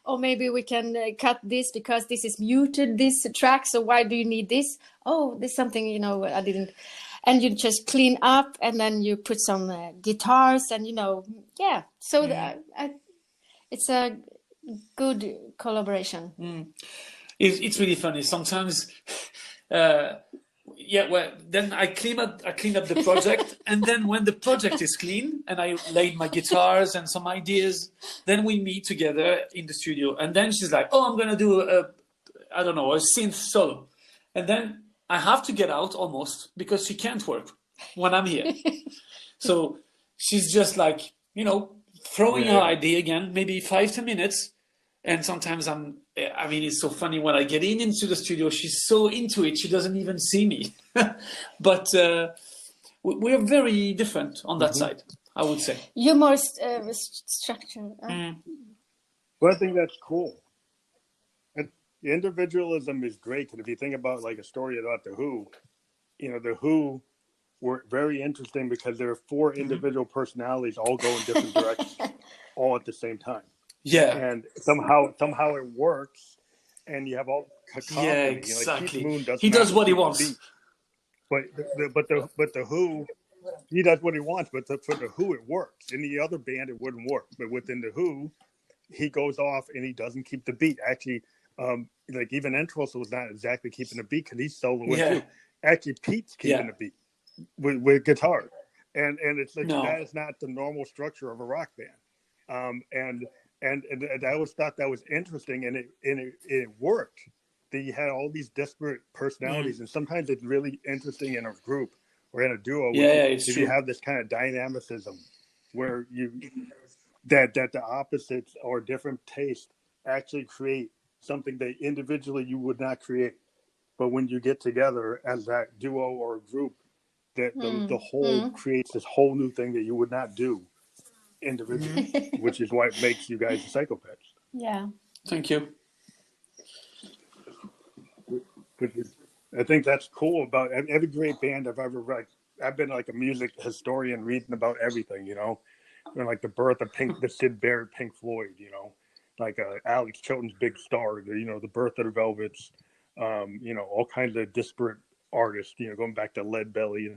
or maybe we can cut this because this is muted, this track, so why do you need this? Oh, there's something I didn't, and you just clean up, and then you put some guitars, and so it's a good collaboration. It's really funny sometimes. Then I clean up the project, and then when the project is clean and I laid my guitars and some ideas, then we meet together in the studio, and then she's like, oh, I'm gonna do a synth solo, and then I have to get out almost because she can't work when I'm here. So she's just like, throwing her idea again, maybe 5-10 minutes. And sometimes it's so funny when I get into the studio, she's so into it, she doesn't even see me. But we're very different on that side, I would say. You're more structured. Well, I think that's cool. And individualism is great, because if you think about like a story about The Who, The Who were very interesting because there are 4 individual personalities all go in different directions, all at the same time. Yeah, and somehow it works, and you have all cacophony. Yeah, exactly. Like he does what he wants. But the Who, he does what he wants. But for the Who, it works. In the other band, it wouldn't work. But within the Who, he goes off and he doesn't keep the beat. Actually, like even Entros was not exactly keeping the beat because he's soloing too. Actually, Pete's keeping the beat with guitar, and it's like that is not the normal structure of a rock band. And and I always thought that was interesting, and it worked. That you had all these disparate personalities, and sometimes it's really interesting in a group or in a duo Yeah, it's if true. you have this kind of dynamicism where that the opposites or different tastes actually create something that individually you would not create, but when you get together as that duo or group, that the whole creates this whole new thing that you would not do individually, which is why it makes you guys the Psychopets. Yeah. Thank you. I think that's cool about every great band I've ever read. I've been like a music historian reading about everything, like the birth of the Sid Barrett Pink Floyd, like Alex Chilton's Big Star, the birth of the Velvets, all kinds of disparate artists, going back to Lead Belly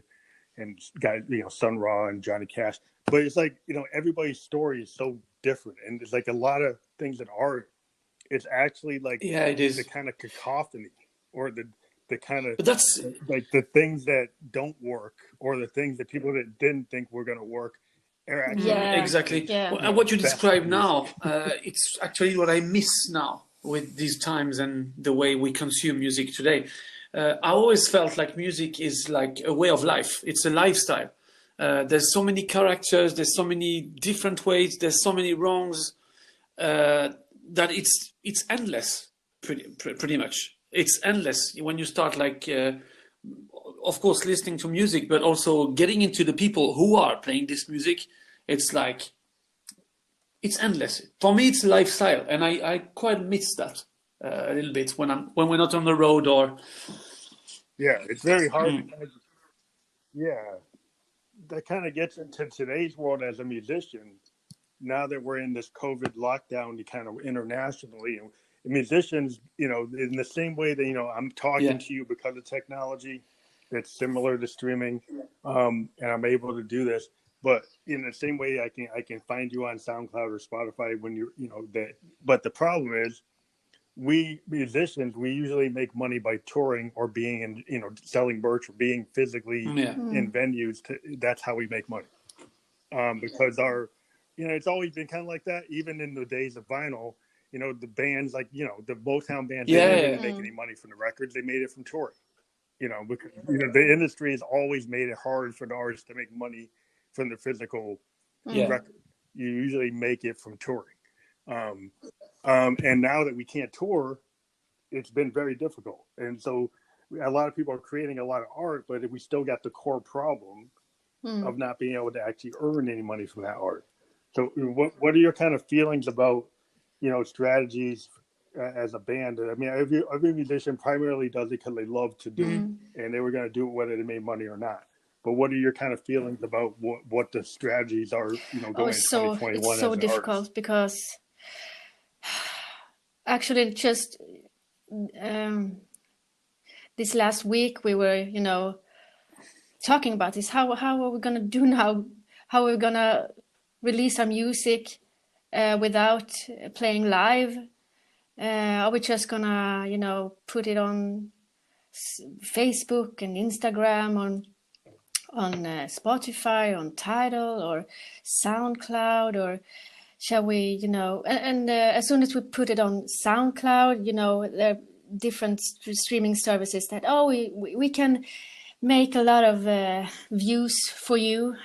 and guys, Sun Ra and Johnny Cash. But it's like, everybody's story is so different. And it's like a lot of things in art, it's actually like it is the kind of cacophony or the kind of, but that's like the things that don't work or the things that people that didn't think were going to work are actually exactly. Yeah. And what you describe now, it's actually what I miss now with these times and the way we consume music today. I always felt like music is like a way of life. It's a lifestyle. There's so many characters. There's so many different ways. There's so many wrongs that it's endless. Pretty much, it's endless when you start like, of course, listening to music, but also getting into the people who are playing this music. It's like it's endless. For me, it's a lifestyle, and I quite miss that a little bit when we're not on the road or. Yeah, it's very hard. That kind of gets into today's world as a musician. Now that we're in this COVID lockdown, kind of internationally, and musicians, in the same way that I'm talking to you because of technology that's similar to streaming, and I'm able to do this. But in the same way, I can find you on SoundCloud or Spotify when you're that. But the problem is, we musicians, we usually make money by touring or being in selling merch or being physically in venues. That's how we make money, because our it's always been kind of like that. Even in the days of vinyl, the bands like the Motown bands, they didn't really make any money from the records. They made it from touring. Because the industry has always made it hard for the artists to make money from the physical record. You usually make it from touring. And now that we can't tour, it's been very difficult. And so a lot of people are creating a lot of art, but we still got the core problem of not being able to actually earn any money from that art. So what are your kind of feelings about, strategies as a band? I mean, every musician primarily does it because they love to do it, and they were going to do it whether they made money or not. But what are your kind of feelings about what the strategies are, going in 2021? It's so difficult because actually just this last week we were, talking about this. How are we going to do now? How are we going to release our music without playing live? Are we just going to, put it on Facebook and Instagram, on Spotify, on Tidal or SoundCloud, or shall we, and as soon as we put it on SoundCloud, there are different streaming services that, we can make a lot of views for you.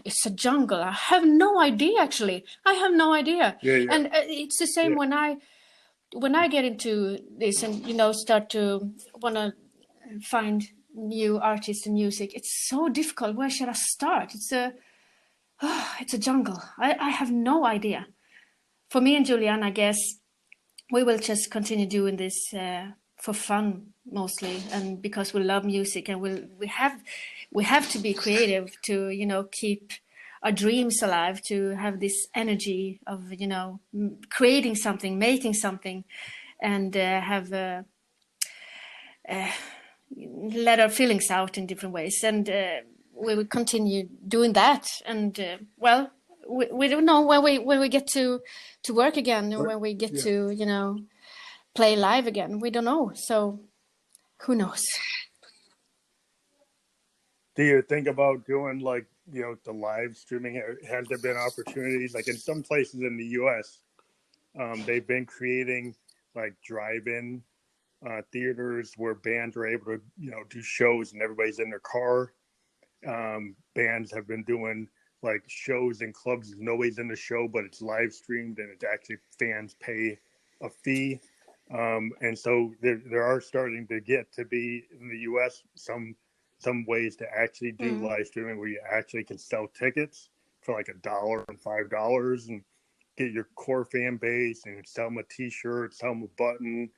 It's a jungle. I have no idea, actually. I have no idea. And it's the same when I get into this and, start to want to find new artists and music. It's so difficult. Where should I start? It's a jungle. I have no idea. For me and Julian, I guess we will just continue doing this for fun mostly, and because we love music, and we have to be creative to keep our dreams alive, to have this energy of creating something, making something, and have let our feelings out in different ways, and we will continue doing that. And we don't know when we get to work again, or when we get to play live again. We don't know, so who knows? Do you think about doing like the live streaming? Has there been opportunities, like in some places in the U.S., they've been creating like drive-in theaters where bands are able to, do shows and everybody's in their car. Bands have been doing like shows in clubs. Nobody's in the show, but it's live streamed and it's actually fans pay a fee. And so there are starting to get to be in the U.S. some ways to actually do live streaming where you actually can sell tickets for like $1 and $5 and get your core fan base and sell them a T-shirt, sell them a button,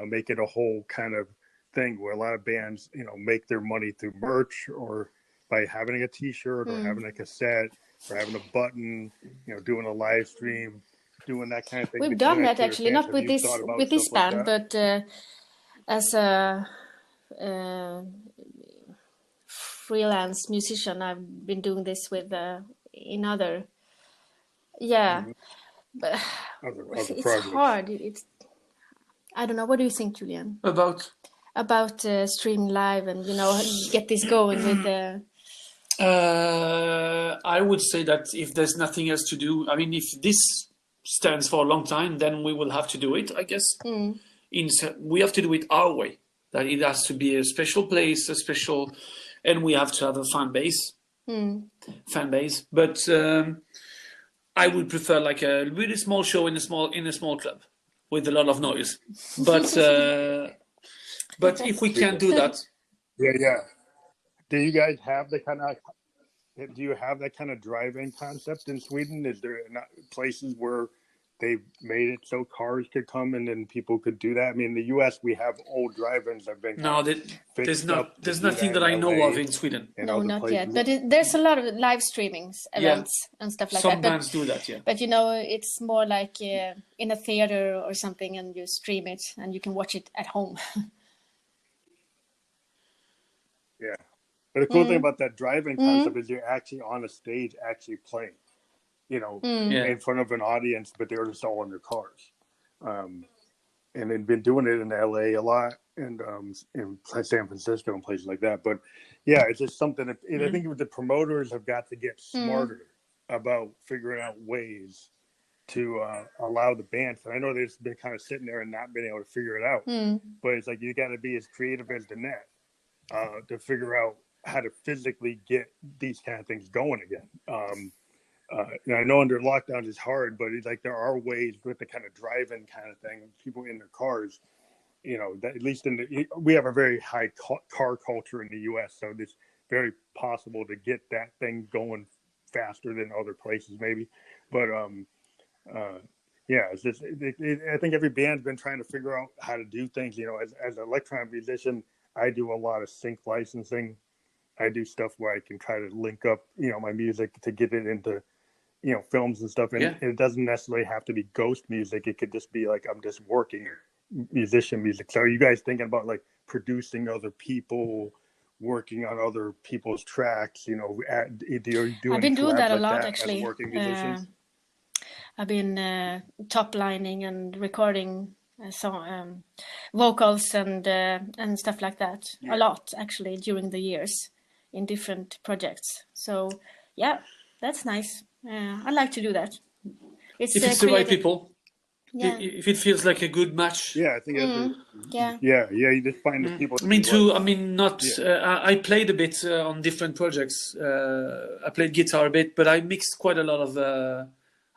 make it a whole kind of thing where a lot of bands, make their money through merch or by having a T-shirt or having a cassette or having a button, doing a live stream, doing that kind of thing. We've done that actually, not with this band, like but as a freelance musician, I've been doing this with in other, but it's hard. It's I don't know. What do you think, Julian? About streaming live and get this going with the. I would say that if there's nothing else to do, I mean, if this stands for a long time, then we will have to do it, I guess. We have to do it our way. That it has to be a special place, and we have to have a fan base. But I would prefer like a really small show in a small club with a lot of noise. But if we can do that, do you guys have the kind of? Do you have that kind of drive-in concept in Sweden? Is there not places where they've made it so cars could come and then people could do that? I mean, in the U.S. we have old drive-ins that have been there's nothing that I know of in Sweden. No, not yet. But there's a lot of live streamings, events, and stuff like that. Some bands do that, yeah. But it's more like in a theater or something, and you stream it and you can watch it at home. Yeah. But the cool thing about that drive-in concept is you're actually on a stage actually playing, in front of an audience, but they're just all in their cars. And they've been doing it in LA a lot and in San Francisco and places like that. But yeah, it's just something that I think the promoters have got to get smarter about figuring out ways to allow the bands. And I know they've just been kind of sitting there and not been able to figure it out. But it's like you got to be as creative as the net to figure out how to physically get these kind of things going again. I know under lockdowns it's hard, but it's like there are ways with the kind of drive-in kind of thing, people in their cars, that at least we have a very high car culture in the U.S., so it's very possible to get that thing going faster than other places maybe. But it's just I think every band's been trying to figure out how to do things. As an electronic musician, I do a lot of sync licensing. I do stuff where I can try to link up, my music to get it into, films and stuff. And it doesn't necessarily have to be ghost music. It could just be like, I'm just working musician music. So are you guys thinking about like producing other people, working on other people's tracks? I've been doing that a lot, actually. As working musicians? I've been top lining and recording vocals and stuff like that a lot, actually, during the years in different projects. So that's nice. I like to do that. If it's the right people, if it feels like a good match. I think you just find the people. I played a bit on different projects. I played guitar a bit, but I mixed quite a lot of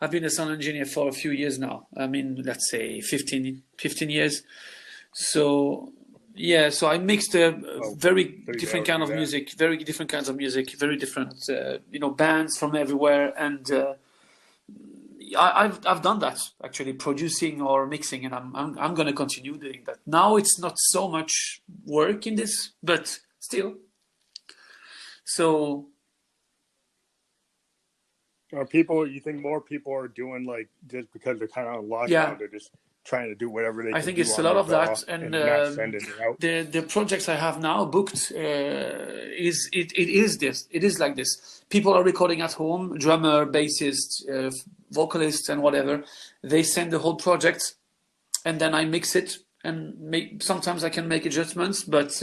I've been a sound engineer for a few years now. Let's say 15 years. So I mixed very different kind of music, very different kinds of music, very different, bands from everywhere. And I've done that, actually, producing or mixing, and I'm going to continue doing that. Now it's not so much work in this, but still. So. You think more people are doing like just because they're kind of on lockdown, they're just trying to do whatever they can. I think it's a lot of that, and the projects I have now booked it is like this. People are recording at home, drummer, bassist, vocalist, and whatever. They send the whole project, and then I mix it, and sometimes I can make adjustments, but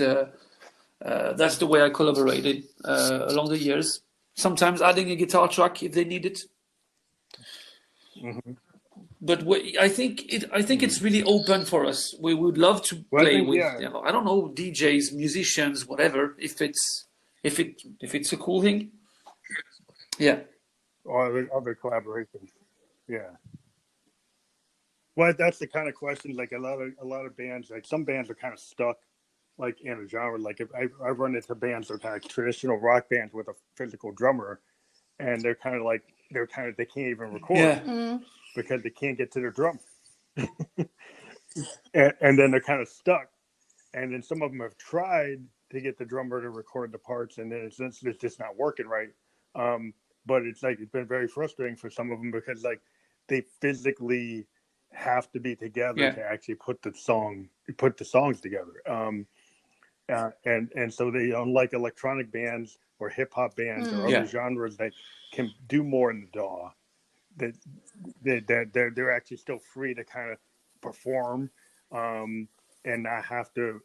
that's the way I collaborated along the years. sometimes adding a guitar track if they need it. Mm-hmm. But I think it's really open for us. We would love to Well, I play think, with, yeah, I don't know, DJs, musicians, whatever. If it's a cool thing, yeah, or other collaborations. Yeah. Well, that's the kind of question. Like a lot of bands, like some bands are kind of stuck, like in a genre. Like if I run into bands that are kind of traditional rock bands with a physical drummer, and they can't even record yeah, because they can't get to their drum, and then they're kind of stuck. And then some of them have tried to get the drummer to record the parts, and then it's just not working right. But it's been very frustrating for some of them because like they physically have to be together yeah, to actually put the songs together. And so they, unlike electronic bands or hip hop bands or other yeah, genres that can do more in the DAW, that they're actually still free to kind of perform, and not have to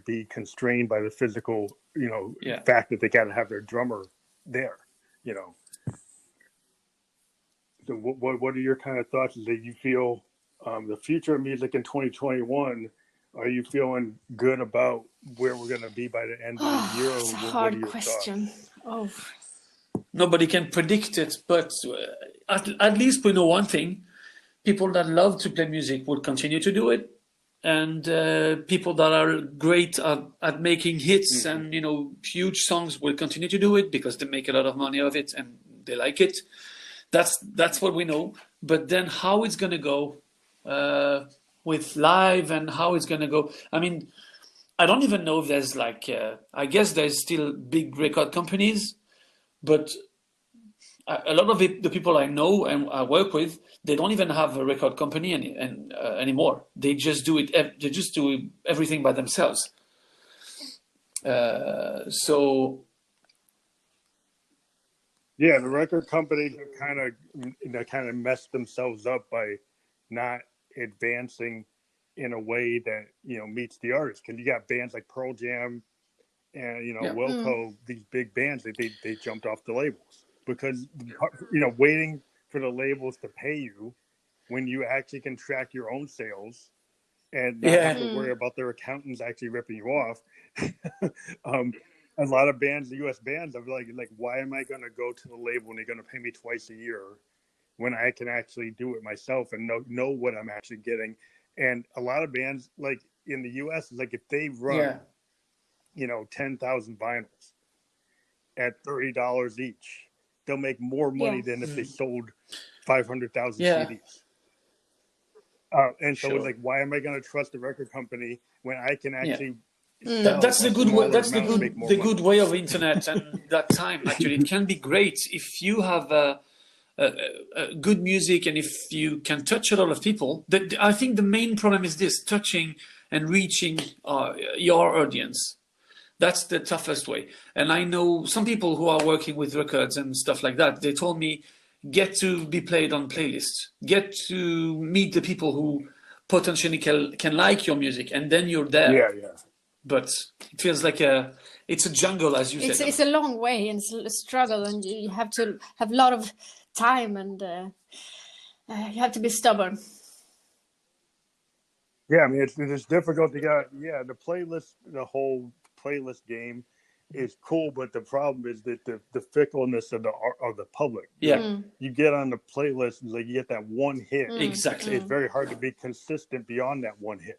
be constrained by the physical, yeah. fact that they got to have their drummer there, you know. So what are your kind of thoughts? That you feel the future of music in 2021? Are you feeling good about where we're going to be by the end of the year? It's a What are hard your question. Oh, Nobody can predict it, but at least we know one thing: people that love to play music will continue to do it, and people that are great at making hits and huge songs will continue to do it because they make a lot of money of it and they like it. That's what we know. But then how it's gonna go with live and how it's gonna go. I mean, I don't even know if there's I guess there's still big record companies, but a lot of the people I know and I work with, they don't even have a record company anymore. They just do it. They just do everything by themselves. So Yeah, the record companies have kind of messed themselves up by not advancing in a way that meets the artist. Because you got bands like Pearl Jam and yeah, Wilco, these big bands that they jumped off the labels because waiting for the labels to pay you when you actually can track your own sales and not have to worry about their accountants actually ripping you off. A lot of bands, the U.S. bands, are like, why am I going to go to the label and they're going to pay me twice a year when I can actually do it myself and know what I'm actually getting? And a lot of bands, like in the U.S., like if they run, 10,000 vinyls at $30 each, they'll make more money than if they sold 500,000 CDs. And so it's like, why am I going to trust a record company when I can actually? That's the good way. That's the good way of internet and that time. Actually, it can be great if you have good music and if you can touch a lot of people. I think the main problem is this: touching and reaching your audience. That's the toughest way. And I know some people who are working with records and stuff like that. They told me, get to be played on playlists. Get to meet the people who potentially can like your music, and then you're there. Yeah. But it feels like it's a jungle, as you said. It's a long way and it's a struggle, and you have to have a lot of time, and you have to be stubborn. Yeah, I mean it's difficult to get. Yeah, the whole playlist game is cool, but the problem is that the fickleness of the public. Yeah, you get on the playlist and you get that one hit. Exactly. It's very hard to be consistent beyond that one hit.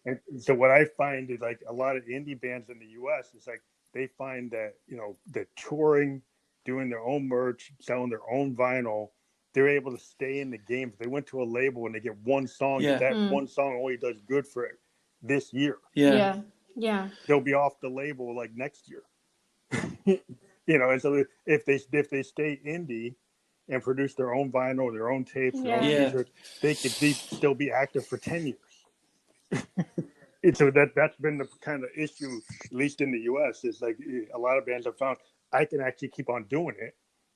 And so what I find is a lot of indie bands in the U.S. is they find that the touring, doing their own merch, selling their own vinyl, they're able to stay in the game. If they went to a label and they get one song, that one song only does good for it this year. Yeah. They'll be off the label next year. And so if they stay indie and produce their own vinyl, their own tapes, their own t-shirts, they could still be active for 10 years. And so that's been the kind of issue, at least in the U.S. is a lot of bands have found I can actually keep on doing it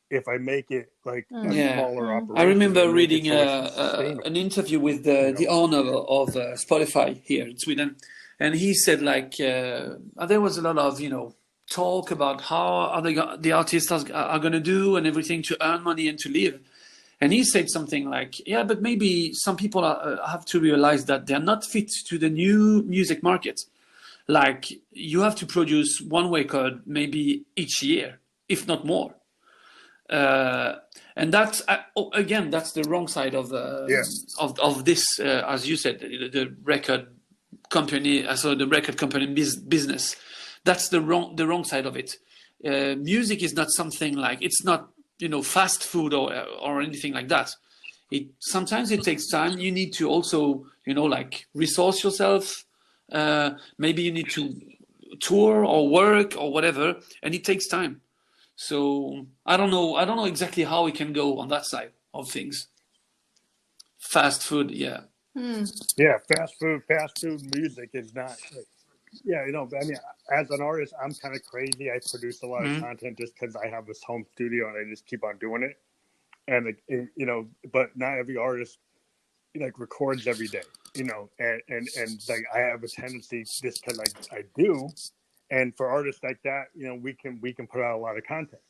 if I make it a smaller operation. I remember reading an interview with the owner of Spotify here in Sweden, and he said there was a lot of talk about how the artists are going to do and everything to earn money and to live. And he said something like, yeah, but maybe some people have to realize that they're not fit to the new music market. Like, you have to produce one record maybe each year, if not more. And that's again, that's the wrong side of this, as you said, the record company, so the record company business. That's the wrong side of it. Music is not something like, it's not, fast food or anything like that. Sometimes it takes time. You need to also, like, resource yourself. Maybe you need to tour or work or whatever, and it takes time. So I don't know exactly how we can go on that side of things. Fast food, yeah. Yeah, fast food music is not. Yeah, I mean, as an artist, I'm kind of crazy. I produce a lot of content just because I have this home studio and I just keep on doing it. And but not every artist like records every day, and like I have a tendency just because I do. And for artists like that, we can put out a lot of content.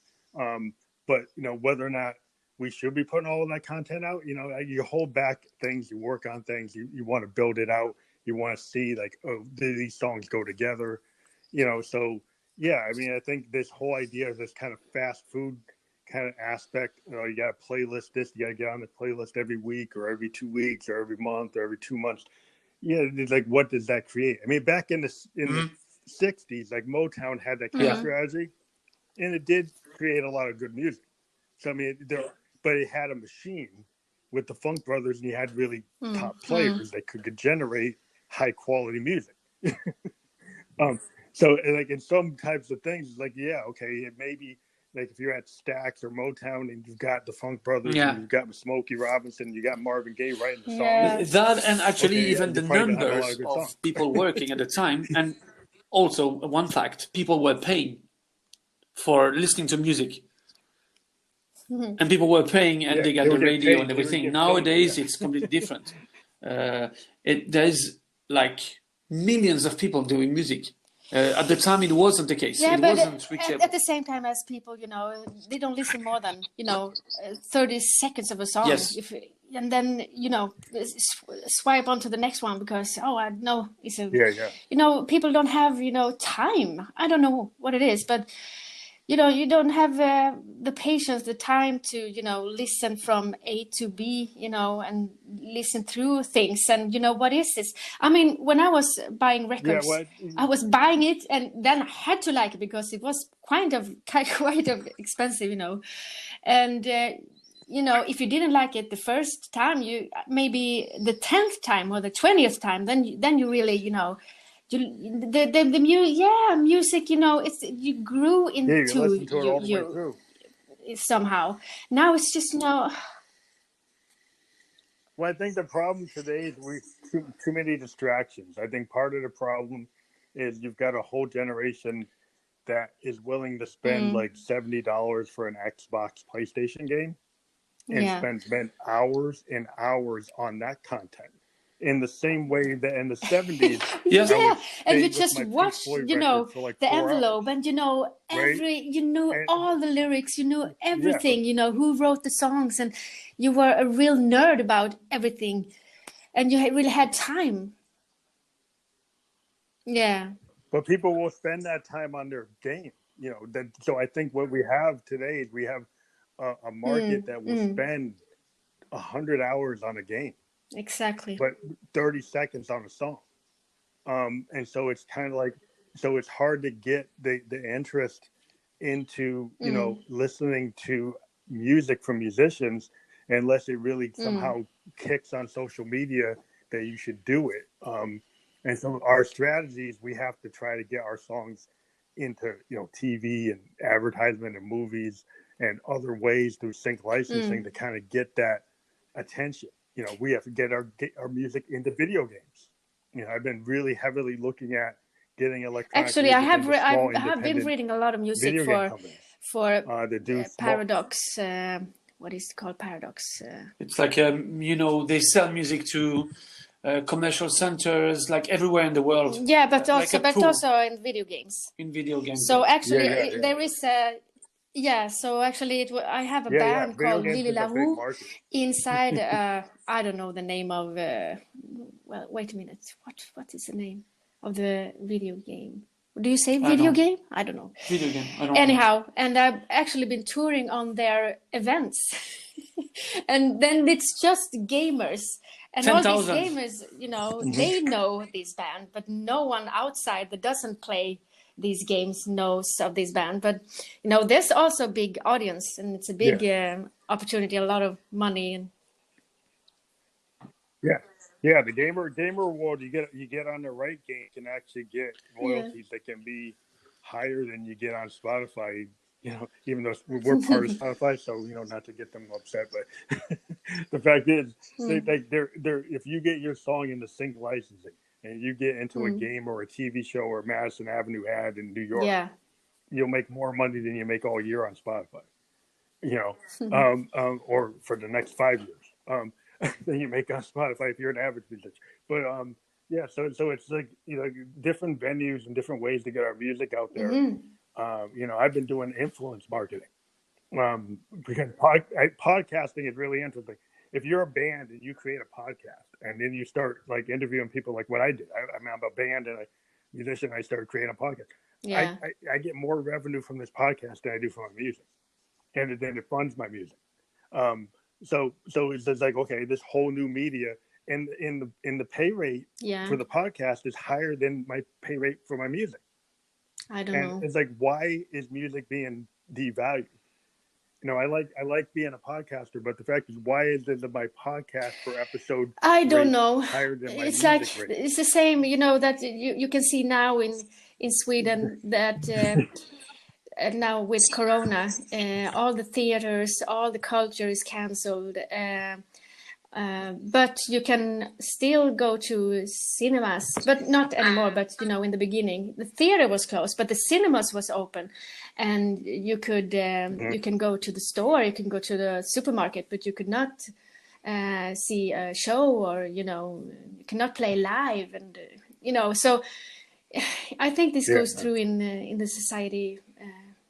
But whether or not we should be putting all of that content out, you hold back things, you work on things, you want to build it out, you want to see like, oh, do these songs go together, So yeah, I mean, I think this whole idea of this kind of fast food kind of aspect, you got to playlist this, you got to get on the playlist every week or every 2 weeks or every month or every 2 months. Yeah, it's like, what does that create? I mean, back in the 60s, like Motown had that kind of strategy, and it did create a lot of good music. So I mean, but it had a machine with the Funk Brothers, and you had really top players that could generate high quality music. So like in some types of things, it's like, yeah, okay, it maybe like if you're at Stax or Motown and you've got the Funk Brothers, and you've got Smokey Robinson, you got Marvin Gaye writing the songs. That, and actually even the numbers of people working at the time, and also one fact, people were paying for listening to music. And people were paying, and they got the radio and everything. Nowadays, it's completely different. There's like millions of people doing music. At the time, it wasn't the case. Yeah, it but wasn't reachable. at the same time as people, they don't listen more than 30 seconds of a song. Yes. And then swipe on to the next one because I know it's a people don't have time. I don't know what it is, but you don't have the patience, the time to listen from A to B, and listen through things. And what is this? I mean, when I was buying records, I was buying it and then I had to like it because it was quite expensive, and if you didn't like it the first time, you maybe the 10th time or the 20th time, then you really the music, it's you grew into you somehow. Now it's just Well, I think the problem today is too many distractions. I think part of the problem is you've got a whole generation that is willing to spend like $70 for an Xbox PlayStation game and spend hours and hours on that content. In the same way that in the 70s, and you just watch, like the envelope, hours. And all the lyrics, everything, who wrote the songs, and you were a real nerd about everything, and you really had time. Yeah. But people will spend that time on their game, So I think what we have today is we have a market that will spend 100 hours on a game. Exactly. But 30 seconds on a song. And so it's kind of like, so it's hard to get the interest into, listening to music from musicians unless it really somehow kicks on social media that you should do it. And so our strategies, we have to try to get our songs into, TV and advertisement and movies and other ways through sync licensing to kind of get that attention. We have to get our music into video games. I've been really heavily looking at getting electronic. Actually, I have been reading a lot of music for Paradox. What is it called? Paradox. It's like they sell music to commercial centers, like everywhere in the world. Yeah, but like also in video games. in video games. So actually, Yeah. there is a so actually, I have a Yeah. band Video called games Lily is a big LaRue market. inside. I don't know the name of. Well, wait a minute. What is the name of the video game? Do you say video game? I don't know. Video game. I don't know. Anyhow, and I've actually been touring on their events, and then it's just gamers. And all these 10,000. gamers, they know this band, but no one outside that doesn't play these games knows of this band. But there's also a big audience, and it's a big opportunity, a lot of money. And Yeah. The gamer world, you get on the right game, can actually get royalties that can be higher than you get on Spotify. Even though we're part of Spotify, so not to get them upset, but the fact is, they're if you get your song into sync licensing and you get into a game or a TV show or Madison Avenue ad in New York, you'll make more money than you make all year on Spotify. Or for the next 5 years, than you make on Spotify if you're an average musician. But so it's like different venues and different ways to get our music out there. I've been doing influence marketing because podcasting is really interesting. If you're a band and you create a podcast and then you start like interviewing people like what I did, I'm a band and a musician, I started creating a podcast. yeah, I get more revenue from this podcast than I do from my music, and then it funds my music. So it's like, okay, this whole new media and in the pay rate for the podcast is higher than my pay rate for my music. I don't know. It's like, why is music being devalued? I like being a podcaster, but the fact is, why is it that my podcast per episode I don't know. higher than my It's music like rate? it's the same, that you can see now in Sweden that now with Corona, all the theaters, all the culture is cancelled. But you can still go to cinemas, but not anymore. But in the beginning, the theater was closed, but the cinemas was open, and you could you can go to the store, you can go to the supermarket, but you could not see a show, or you cannot play live, and So I think this goes through in the society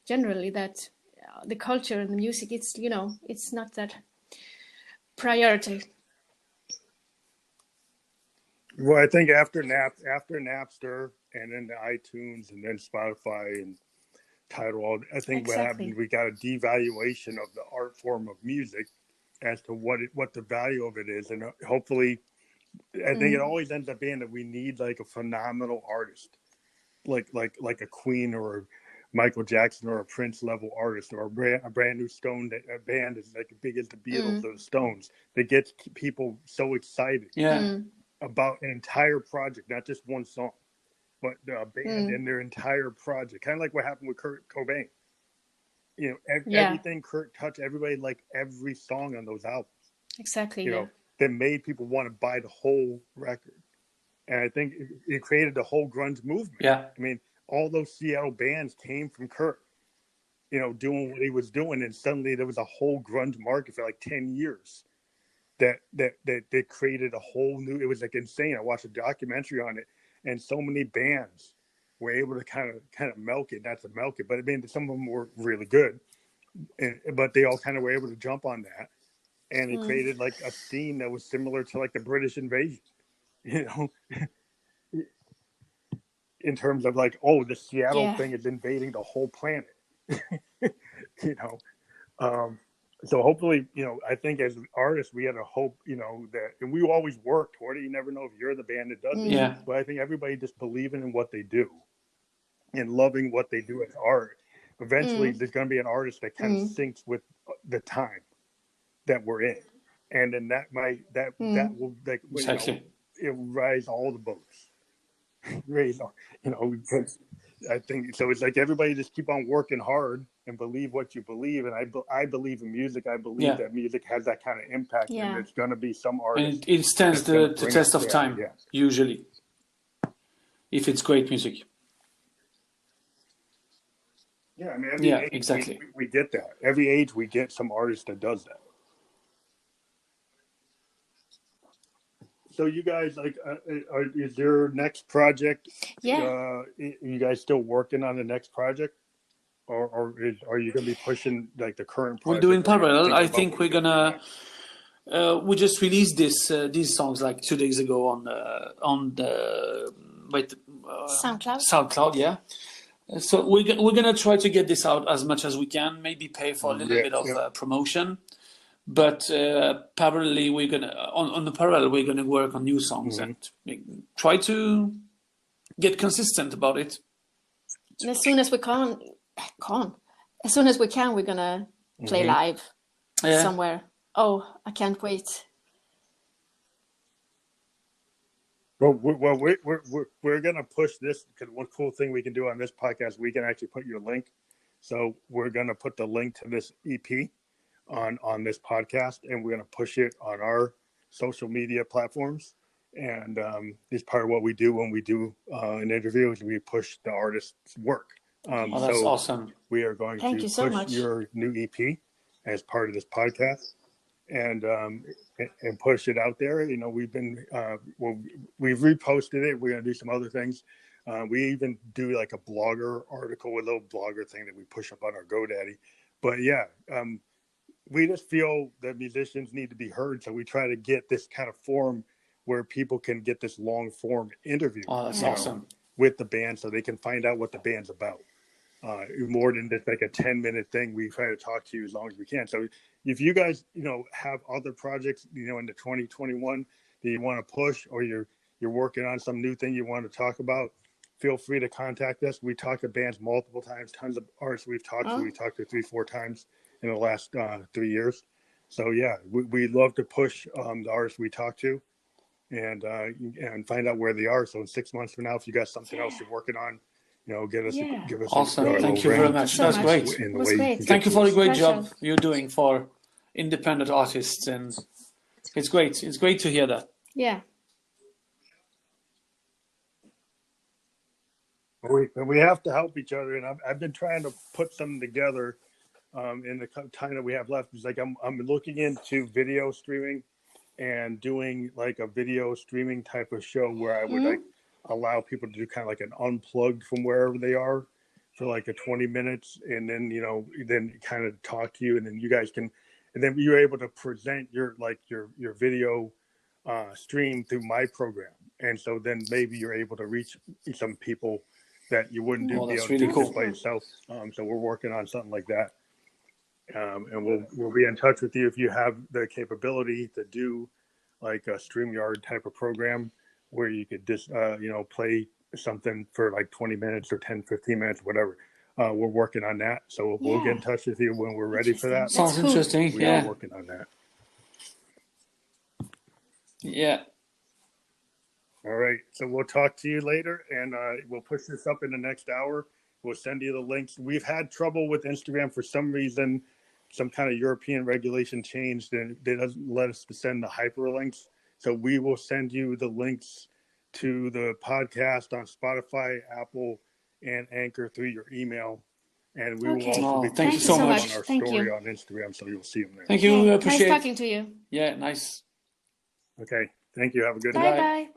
generally, that the culture and the music, it's not that priority. Well, I think after Napster and then the iTunes and then Spotify and Tidal, I think what happened, we got a devaluation of the art form of music as to what the value of it is, and hopefully, I think it always ends up being that we need like a phenomenal artist, like a Queen or a Michael Jackson or a Prince level artist, or a brand new a band is like as big as the Beatles or the Stones, that gets people so excited about an entire project, not just one song, but the band and their entire project. Kind of like what happened with Kurt Cobain. Everything Kurt touched, everybody liked every song on those albums. Exactly. That made people want to buy the whole record. And I think it created the whole grunge movement. Yeah. I mean, all those Seattle bands came from Kurt, doing what he was doing. And suddenly there was a whole grunge market for like 10 years that created a whole new, it was like insane. I watched a documentary on it, and so many bands were able to kind of milk it, not to milk it, but I mean, some of them were really good, but they all kind of were able to jump on that. And it created like a scene that was similar to like the British invasion, in terms of like, oh, the Seattle thing is invading the whole planet, So hopefully, I think as artists, we had a hope, that, and we always work toward it. You never know if you're the band that does it. Yeah. But I think everybody just believing in what they do and loving what they do as art. Eventually, there's going to be an artist that kind of syncs with the time that we're in, and then that will like Exactly. It will rise all the boats. Raise, because I think so. It's like everybody just keep on working hard and believe what you believe. And I believe in music. I believe that music has that kind of impact, and there's going to be some artists. And it stands the test of time, usually, if it's great music. Yeah, I mean, every age, exactly. We get that. Every age, we get some artist that does that. so you guys like, is your next project? Yeah. You guys still working on the next project, or are you going to be pushing like the current We'll project? do in or are you parallel. thinking I about think what we're you're gonna do gonna. next? We just released these songs like 2 days ago on the SoundCloud. SoundCloud, yeah. So we're gonna try to get this out as much as we can. Maybe pay for a little Yeah, bit of yeah. promotion, but parallelly we're gonna on the parallel we're gonna work on new songs and try to get consistent about it. And as soon as we as soon as we can, we're gonna play live Yeah. somewhere. Oh, I can't wait. Well, we're going to push this because one cool thing we can do on this podcast, we can actually put your link. So we're going to put the link to this EP on this podcast, and we're going to push it on our social media platforms. And this is part of what we do when we do an interview is we push the artist's work. Oh, that's awesome. We are going Thank to you so push much. your new EP as part of this podcast. And push it out there. You know, we've reposted it. We're gonna do some other things. We even do like a blogger article, a little blogger thing that we push up on our GoDaddy. But yeah, we just feel that musicians need to be heard, so we try to get this kind of forum where people can get this long form interview. Oh, that's awesome. With the band, so they can find out what the band's about. More than just like a 10-minute thing. We try to talk to you as long as we can. So if you guys, have other projects, in the 2021 that you want to push, or you're working on some new thing you want to talk about, feel free to contact us. We talk to bands multiple times, tons of artists we've talked to. We talked to 3-4 times in the last 3 years. So yeah, we love to push the artists we talk to and find out where they are. So in 6 months from now, if you got something else you're working on, give us Awesome. a Thank you ring very much. That's great. It was great. Thank you for the great Pleasure. job you're doing for independent artists, and it's great. It's great to hear that. Yeah. We have to help each other, and I've been trying to put something together in the time that we have left. It's like I'm looking into video streaming and doing like a video streaming type of show where I would like allow people to do kind of like an unplugged from wherever they are for like a 20 minutes, and then then kind of talk to you, and then you guys can, and then you're able to present your video stream through my program, and so then maybe you're able to reach some people that you wouldn't do that's be able really to do cool. just by yourself. So we're working on something like that, and we'll be in touch with you if you have the capability to do like a StreamYard type of program where you could just play something for like 20 minutes or 10-15 minutes, whatever. We're working on that, so we'll get in touch with you when we're ready for that. Sounds interesting. We are working on that. Yeah. All right, so we'll talk to you later, and we'll push this up in the next hour. We'll send you the links. We've had trouble with Instagram for some reason. Some kind of European regulation changed, and they doesn't let us to send the hyperlinks. So we will send you the links to the podcast on Spotify, Apple, and Anchor through your email. And we will also be thank you posting so them much. on our Thank story you. on Instagram, so you'll see them there. Thank you. Yeah. Appreciate Nice it. talking to you. Yeah, nice. Okay, thank you. Have a good Bye night. bye.